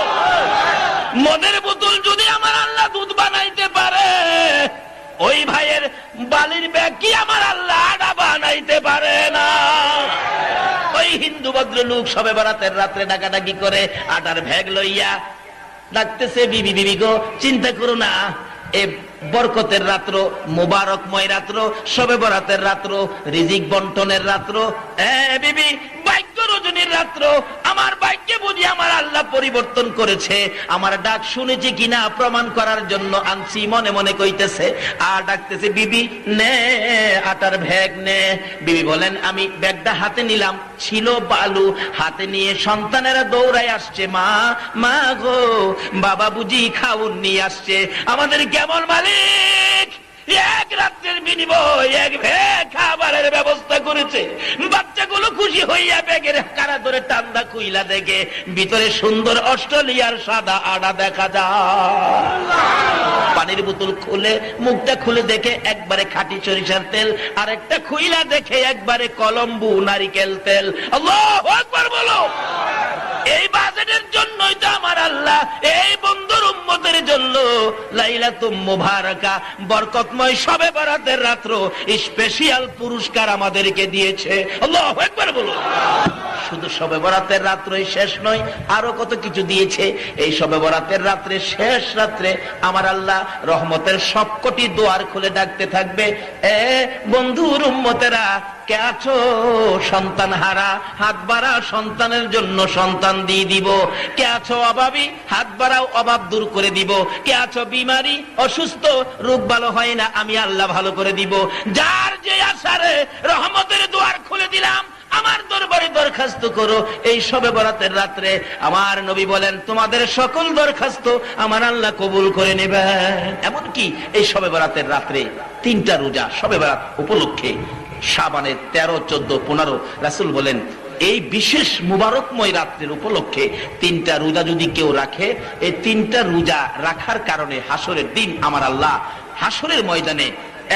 [SPEAKER 1] মদের বোতল যদি আমার আল্লাহ দুধ বানাইতে পারে, ওই ভাইয়ের বালির ব্যাগ কি আমার আল্লাহ আডা বানাইতে পারে না? ওই হিন্দু ভদ্রলোক শবে বরাতের রাত্রে ডাকাডাকি করে আটার ব্যাগ লইয়া ডাকতেছে, বিবি বিবি গো, চিন্তা করো না, এ বরকতের রাত্র, মোবারকময় রাত্র, শবে বরাতের রাত্র, রিজিক বন্টনের রাত্র, বিবি ভাগ্য রজনীর রাত্র। আমার ভাগ্যে বুঝি আমার আল্লাহ পরিবর্তন করেছে। আমার ডাক শুনেছি কিনা প্রমাণ করার জন্য আনছি, মনে মনে কইতেছে। আর ডাকতেছে, বিবি নে আটার ব্যাগ নে। বিবি বলেন, আমি ব্যাগটা হাতে নিলাম, ছিল বালু। হাতে নিয়ে সন্তানেরা দৌড়ায় আসছে, মা মা গো, বাবা বুঝি খাউন নিয়ে আসছে। আমাদের কেমন মালিক, এক রাত্রের বিনিময় এক ব্যাগ খাবারের ব্যবস্থা করেছে। বাচ্চাগুলো খুশি হইয়া ব্যাগের কারা ধরে টান্দা খুইলা দেখে ভিতরে সুন্দর অস্ট্রেলিয়ার সাদা আড়া দেখা যায়। পানির বোতল খুলে, মুখটা খুলে দেখে একবারে খাঁটি সরিষার তেল, আর একটা খুইলা দেখে একবারে কলম্বু নারিকেল তেল। আল্লাহু আকবার বলো। এই বাজেটের জন্যই তো আমার আল্লাহ এই বন্ধুর উম্মতের জন্য লাইলাতুম মুবারাকা, বরকতময় শবে বরাতের রাত্র স্পেশাল পুরস্কার আমাদেরকে দিয়েছে। আল্লাহু আকবার বলো। শুধু শবে বরাতের রাত্রই শেষ নয়, আরো কত কিছু দিয়েছে। এই শবে বরাতের রাত্রে, শেষ রাত্রে আমার আল্লাহ রহমতের সবকটি দুয়ার খুলে ডাকতে থাকবে, এ বন্ধুর উম্মতেরা, কে আছো সন্তান হারা, হাত বাড়া, সন্তানের জন্য সন্তান দিয়ে দিব। কে আছো অভাবী, হাত বাড়াও, অভাব দূর করে দিব। কে আছো বিমারি, অসুস্থ, রোগ ভালো হয় না, আমি আল্লাহ ভালো করে দিব। যার যে আশারে রহমতের দুয়ার খুলে দিলাম, আমার দরবারে দরখাস্ত করো। এই শবে বরাতের রাত্রে আমার নবী বলেন তোমাদের সকল দরখাস্ত আমার আল্লাহ কবুল করে নেবেন। এমনকি এই শবে বরাতের রাত্রে 3টা রোজা শবে বরাত উপলক্ষে শাবানের 13, 14, 15 রাসূল বলেন এই বিশেষ মুবারকময় রাত্রের উপলক্ষে 3টা রোজা যদি কেউ রাখে, এই 3টা রোজা রাখার কারণে হাসরের দিন আমার আল্লাহ হাসরের ময়দানে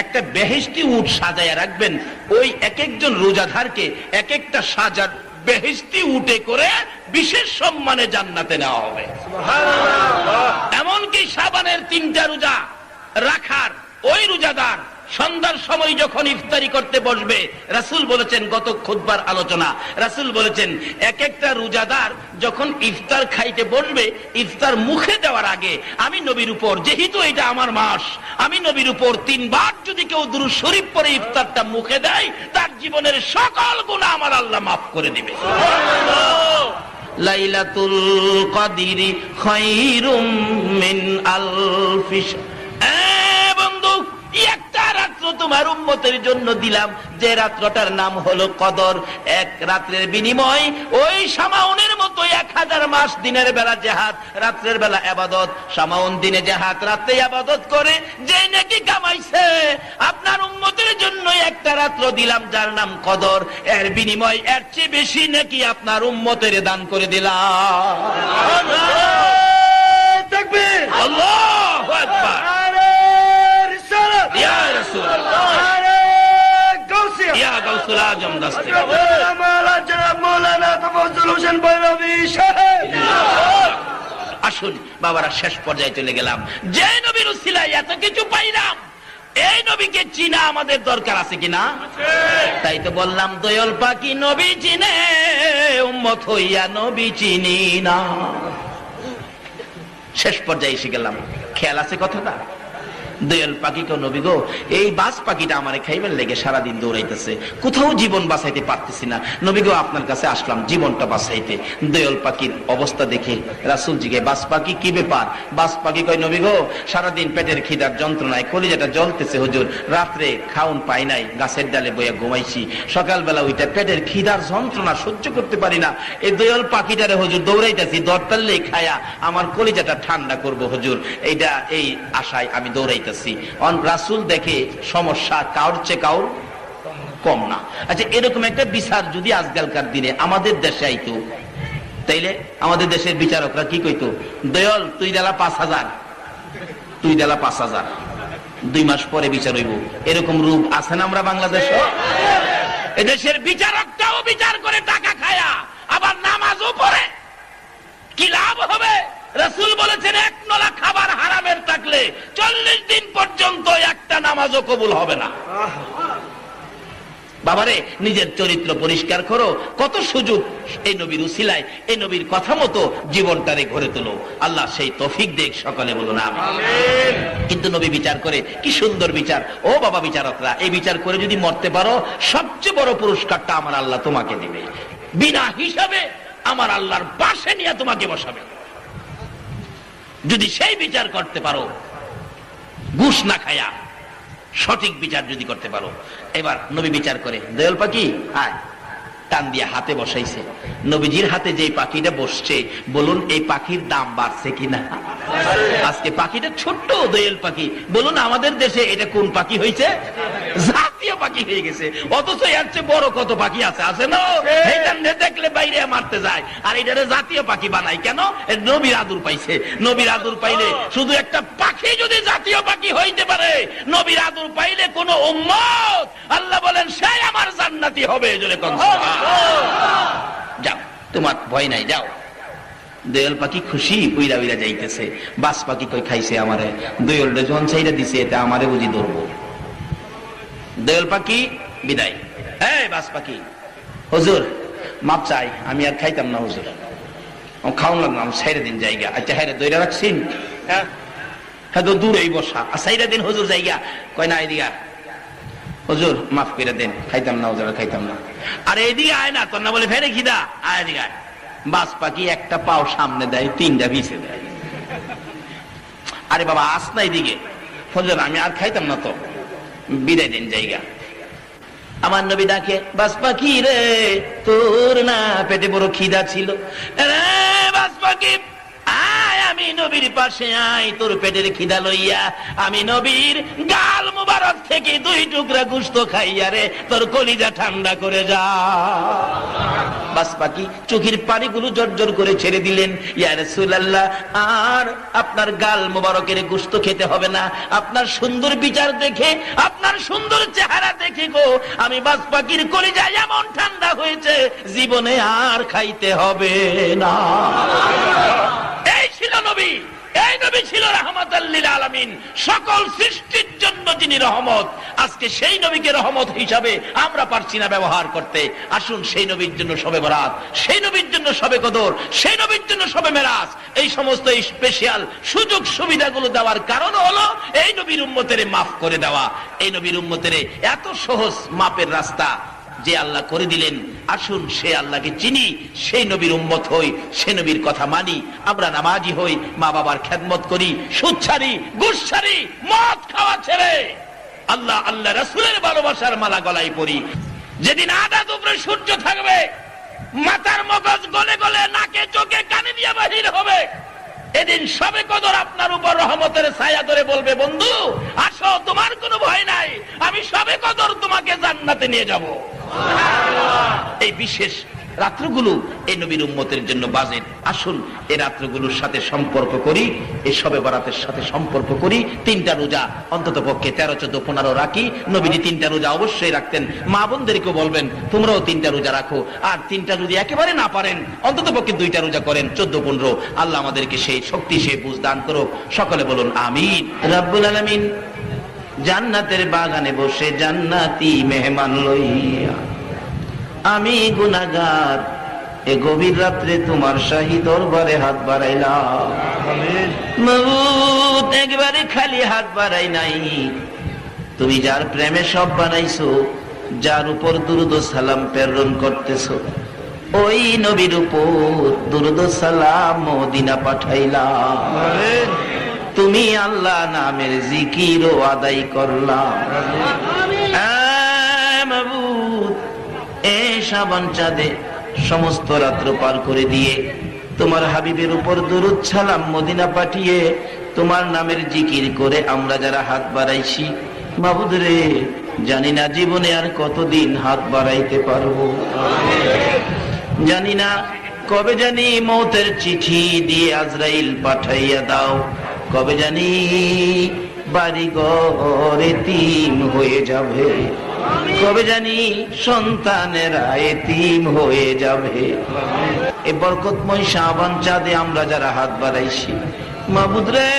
[SPEAKER 1] একটা বেহেশতি উট সাজায়া রাখবেন। ওই এক একজন রোজাধারকে এক একটা সাজার বেহেশতি উটে করে বিশেষ সম্মানে জান্নাতে নেওয়া হবে। এমনকি শাবানের 3টা রোজা রাখার ওই রোজাদার সন্ধ্যার সময় যখন ইফতারি করতে বসবে, রাসূল বলেছেন, গত খুতবার আলোচনা, রাসূল বলেছেন এক একটা রোজাদার যখন ইফতার খাইতে বসবে, ইফতার মুখে দেওয়ার আগে আমি নবীর উপর, যেহেতু এটা আমার মাস, আমি নবীর উপর 3 বার যদি কেউ দুরূদ শরীফ পড়ে ইফতারটা মুখে দেয়, তার জীবনের সকল গুনাহ আমার আল্লাহ মাফ করে দিবে। লাইলাতুল কদরি খায়রুম মিন আলফি বন্ধু, একটা রাত্র তোমার উম্মতের জন্য দিলাম, যে রাত্রটার নাম হলো কদর। এক রাত্রের বিনিময় ওই শামাউনের মতো 1000 মাস দিনের বেলা জিহাদ, রাত্রের বেলা ইবাদত। শামাউন দিনে জিহাদ, রাতে ইবাদত করে যে নেকি কামাইছে, আপনার উম্মতের জন্য একটা রাত্র দিলাম যার নাম কদর, এর বিনিময় এর চেয়ে বেশি নেকি আপনার উম্মতের দান করে দিলাম। তাকবীর, আল্লাহু আকবার। আসুন বাবারা, শেষ পর্যায়ে চলে গেলাম। যে নবীর উসিলায় এত কিছু পাইলাম, এই নবীকে চিনা আমাদের দরকার আছে কিনা? তাই তো বললাম দয়াল পাখি নবী চিনে, উম্মত হইয়া নবী চিনি না। শেষ পর্যায়ে এসে গেলাম। খেয়াল আছে কথাটা? দয়াল পাখি কো নবী গো, এই বাস পাখিটা আমারে খাইবার লেগে সারাদিন দৌড়াইতেছে, কোথাও জীবন বাঁচাইতে পারতেছি না। নবী গো আপনার কাছে আসলাম জীবনটা বাঁচাইতে। দয়াল পাখির অবস্থা দেখে রাসূল জিজ্ঞাসা, বাস পাখি কি ব্যাপার? বাস পাখি কয়, নবী গো সারাদিন পেটের খিদার যন্ত্রণায় কলিজাটা জ্বলতেছে হুজুর, রাত্রে খাউন পাই নাই, গাছের ডালে বইয়া ঘুমাইছি, সকালবেলা ওইটা পেটের খিদার যন্ত্রণা সহ্য করতে পারি না, এই দয়াল পাখিটারে হুজুর দৌড়াইতেছি, দরটাল্লেই খায়া আমার কলিজাটা ঠান্ডা করবো হুজুর, এইটা এই আশায় আমি দৌড়াইতেছি। রাসূল দেখে সমস্যা কাউর চেয়ে কাউর কম না। আচ্ছা, এরকম একটা বিচার যদি আজকালকার দিনে আমাদের দেশে আইতো, তাইলে আমাদের দেশের বিচারকরা কি কইতো? দয়াল তুই দেলা 5000, তুই দেলা 5000, 2 মাস পরে বিচার হইব। এরকম রূপ আছে না আমরা বাংলাদেশে? এদেশের বিচারকটাও বিচার করে টাকা খায়া আবার নামাজও পড়ে, কি লাভ হবে? রাসূল বলেছেন এক নলা খাবার হারামের থাকলে 40 দিন পর্যন্ত একটা নামাজও কবুল হবে না। বাবারে, নিজের চরিত্র পরিষ্কার করো। কত সুযোগ এই নবীর উসিলায়, এই নবীর কথা মতো জীবনটারে গড়ে তোলো। আল্লাহ সেই তৌফিক দেখ, সকলে বলুন আমিন। কিন্তু নবী বিচার করে, কি সুন্দর বিচার। ও বাবা বিচারকরা, এই বিচার করে যদি মরতে পারো, সবচেয়ে বড় পুরস্কারটা আমার আল্লাহ তোমাকে দিবে। বিনা হিসাবে আমার আল্লাহর পাশে নিয়ে তোমাকে বসাবে, যদি সেই বিচার করতে পারো, ঘুষ না খায়া সঠিক বিচার যদি করতে পারো। এবার নবী বিচার করে, দয়াল পাখি আয়, টান দিয়া হাতে বসাইছে। নবীজির হাতে যে পাখিটা বসছে, বলুন এই পাখির দাম বাড়ছে কিনা? আজকে পাখিটা ছোট্ট দয়াল পাখি, বলুন আমাদের দেশে এটা কোন পাখি হয়েছে? জাতীয় পাখি হয়ে গেছে। অথচ এর চেয়ে বড় কত পাখি আছে, আছে না? এইটা দেখলে বাইরে মারতে যায়, আর এটারে জাতীয় পাখি বানাই কেন? নবীর আদর পাইছে। নবীর আদর পাইলে, শুধু একটা পাখি যদি জাতীয় পাখি হইতে পারে, নবীর আদর পাইলে কোন উম্মত, আল্লাহ বলেন সে আমার জান্নাতি হবে। জোরে কোন যাও, তোমার ভয় নাই, যাও। দয়াল পাখি খুশি উইরা উইরা যাইতেছে। বাস পাখি কই খাইছে আমারে, দয়ালটা যখন চাইরা দিছে, এটা আমারে বুঝি ধরবো। দয়াল পাখি বিদায়। এই বাস পাখি, হুজুর মাপ চাই, আমি আর খাইতাম না হুজুর, খাওয়ান লাগলাম, ছেড়ে দিন জায়গা। আচ্ছা হ্যাঁ রে, দইরা রাখছেন? হ্যাঁ তো দূরেই বসা, সাইরা দিন হুজুর জায়গা। কয় না, এদিকে হুজুর মাফ করে দেন, খাইতাম না হুজুর, খাইতাম না। আর এদিকে আয় না, তোর না বলে ফেরে খিদা, আয় এদিকে আয়। বাস পাখি একটা পাও সামনে দেয়, তিনটা পিছে দেয়। আরে বাবা আস না এদিকে, হুজুর আমি আর খাইতাম না, তো বিদায় দেন জায়গা। আমার নবী ডাকে, বাস পাখি রে, তোর না পেটে বড় খিদা ছিল, বাস পাখি আয়, আমি নবীর পাশে আয়, তোর পেটের খিদা লইয়া আমি নবীর গাল মুবারক থেকে 2 টুকরা গোশত খাইয়া রে তোর কলিজা ঠান্ডা করে যা। বাস পাখি চোখের পানিগুলো জর্জর করে ছেড়ে দিলেন, ইয়া রাসূলুল্লাহ আর আপনার গাল মুবারকের গোশত খেতে হবে না, আপনার সুন্দর বিচার দেখে, আপনার সুন্দর চেহারা দেখে গো আমি বাস পাখির কলিজা এমন ঠান্ডা হয়েছে, জীবনে আর খাইতে হবে না। এই ছিল নবী, এই নবী ছিল রাহমাতাল লিল আলামিন, সকল সৃষ্টির জন্য যিনি রহমত। আজকে সেই নবীকে রহমত হিসাবে আমরা পারছি না ব্যবহার করতে। আসুন সেই নবীর জন্য শবে বরাত, সেই নবীর জন্য শবে কদর, সেই নবীর জন্য শবে মেরাজ, এই সমস্ত স্পেশাল সুযোগ সুবিধাগুলো দেওয়ার কারণ হলো এই নবীর উম্মতের মাফ করে দেওয়া। এই নবীর উম্মতের এত সহজ মাপের রাস্তা যে আল্লাহ করে দিলেন। আসুন সে আল্লাহকে চিনি, সেই নবীর উম্মত হই, সে নবীর কথা মানি, আমরা নামাজি হই, মা বাবার খেদমত করি, সুদ ছাড়ি, ঘুষ ছাড়ি, মদ খাওয়া ছেড়ে আল্লাহ আল্লাহ রাসূলের ভালোবাসার মালা গলায় পরি। যেদিন আধা দুপুরে সূর্য থাকবে, মাথার মগজ গলে গলে নাকে চোখে কানে দিয়ে বাহির হবে, এদিন শবে কদর আপনার উপর রহমতের ছায়া ধরে বলবে, বন্ধু আসো, তোমার কোনো ভয় নাই, আমি শবে কদর তোমাকে জান্নাতে নিয়ে যাব। এই বিশেষ রাত্রগুলো এই নবীর উম্মতের জন্য বাজেট। আসুন এই রাত্রগুলোর সাথে সম্পর্ক করি, এই শবে বরাতের সাথে সম্পর্ক করি। 3টা রোজা অন্তত পক্ষে 13, 14, 15 রাখি। নবীজি 3টা রোজা অবশ্যই রাখতেন। মা বোনদেরকেও বলবেন তোমরাও 3টা রোজা রাখো, আর 3টা যদি একেবারে না পারেন অন্তত পক্ষে 2টা রোজা করেন, 14, 15। আল্লাহ আমাদেরকে সেই শক্তি, সেই বুঝ দান করুক। সকলে বলুন আমিন। রব্বুল আলামিন জান্নাতের বাগানে বসে জান্নাতি মেহমান লইয়া আমি গুনাহগার এ গভীর রাত্রে তোমার শাহী দরবারে হাত বাড়াইলাম। মাবুদ একবারে খালি হাত বাড়াই নাই, তুমি যার প্রেমে সব বানাইছো, যার উপর দুরূদ ও সালাম প্রেরণ করতেছো, ওই নবীর উপর দুরূদ ও সালাম মদিনা পাঠাইলাম। তুমি আল্লাহ নামের জিকির ও আদায় করলাম। শাবান চাঁদে সমস্ত রাত্র পার করে দিয়ে তোমার হাবিবের উপর দুরূদ সালাম মদিনা পাঠিয়ে তোমার নামের জিকির করে আমরা যারা হাত বাড়াইছি, মাবুদ রে জানি না জীবনে আর কতদিন হাত বাড়াইতে পারবো, জানি না কবে জানি মৌতের চিঠি দিয়ে আজরাইল পাঠাইয়া দাও, কবে জানি বাড়ি ঘর এতিম হয়ে যাবে, কবে জানি সন্তানেরা এতিম হয়ে যাবে। এ বরকতময় শাবান চাঁদে আমরা যারা হাত বাড়াইছি, মাবুদ রে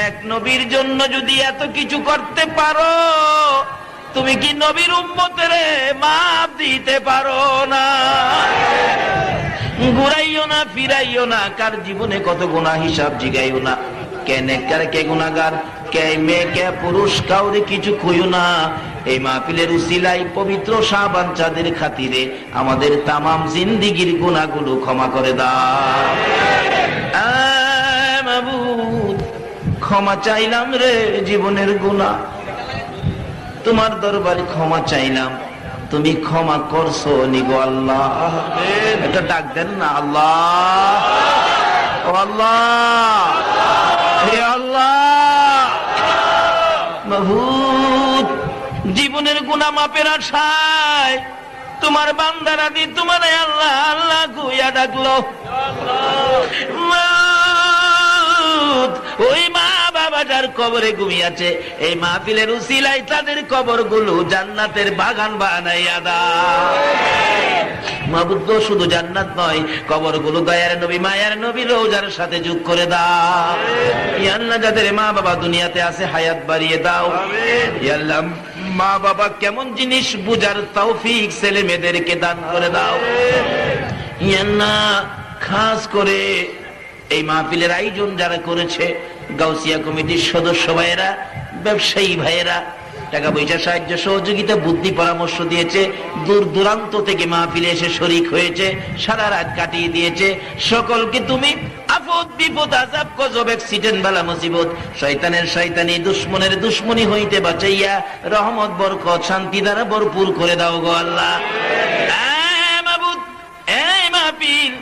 [SPEAKER 1] এক নবীর জন্য যদি এত কিছু করতে পারো, তুমি কি নবীর উম্মতের মাপ দিতে পারো না? ঘুরাইও না, ফিরাইও না, কার জীবনে কত গুনাহ হিসাব জিগাইও না, কে নেককার কে গুনাহগার, কে মেয়ে কে পুরুষ, কাউরে কিছু কইও না। এই মাহফিলের উসিলায় পবিত্র শাবান চাঁদের খাতিরে আমাদের তামাম জিন্দেগীর গুনাহগুলো ক্ষমা করে দাও। মাবুদ ক্ষমা চাইলাম রে জীবনের গুনাহ, তোমার দরবারে ক্ষমা চাইলাম, তুমি ক্ষমা করছো নিগো আল্লাহ। এটা ডাক দেন না, আল্লাহ ও আল্লাহ, হে আল্লাহ। মাবুদ জীবনের গুনাহ মাপের আশায় তোমার বান্দারা দি তোমার আল্লাহ আল্লাহ গুইয়া ডাকলো। ওই মা বাবা যার কবরে ঘুমিয়েছে, এই মাহফিলের উসিলায় তাদের কবরগুলো জান্নাতের বাগান বানাইয়া দাও। মাবুদ শুধু জান্নাত নয়, কবরগুলো দয়ার নবী মায়ার নবী রওজার সাথে যোগ করে দাও। ইয়া আল্লাহ যাদের মা বাবা দুনিয়াতে আছে হায়াত বাড়িয়ে দাও। ইয়া আল্লাহ মা বাবা কেমন জিনিস বুঝার তৌফিক ছেলে মেয়েদেরকে দান করে দাও। ইয়া আল্লাহ খাস করে এই মাহফিলের আয়োজন যারা করেছে, গাউসিয়া কমিটির সদস্য ভাইয়েরা, ব্যবসায়ী ভাইয়েরা, টাকা পয়সা সাহায্য সহযোগিতা বুদ্ধি পরামর্শ দিয়েছে, দূর দূরান্ত থেকে মাহফিলে এসে শরীক হয়েছে, সারা রাত কাটিয়ে দিয়েছে। সকলকে তুমি আপদ বিপদ আযাব গজব অ্যাক্সিডেন্ট বালা মুসিবত শয়তানের শয়তানি দুশমনের দুশমনি হইতে বাঁচাইয়া রহমত বরকত শান্তি দ্বারা ভরপুর করে দাও গো আল্লাহ। এই মাহফিল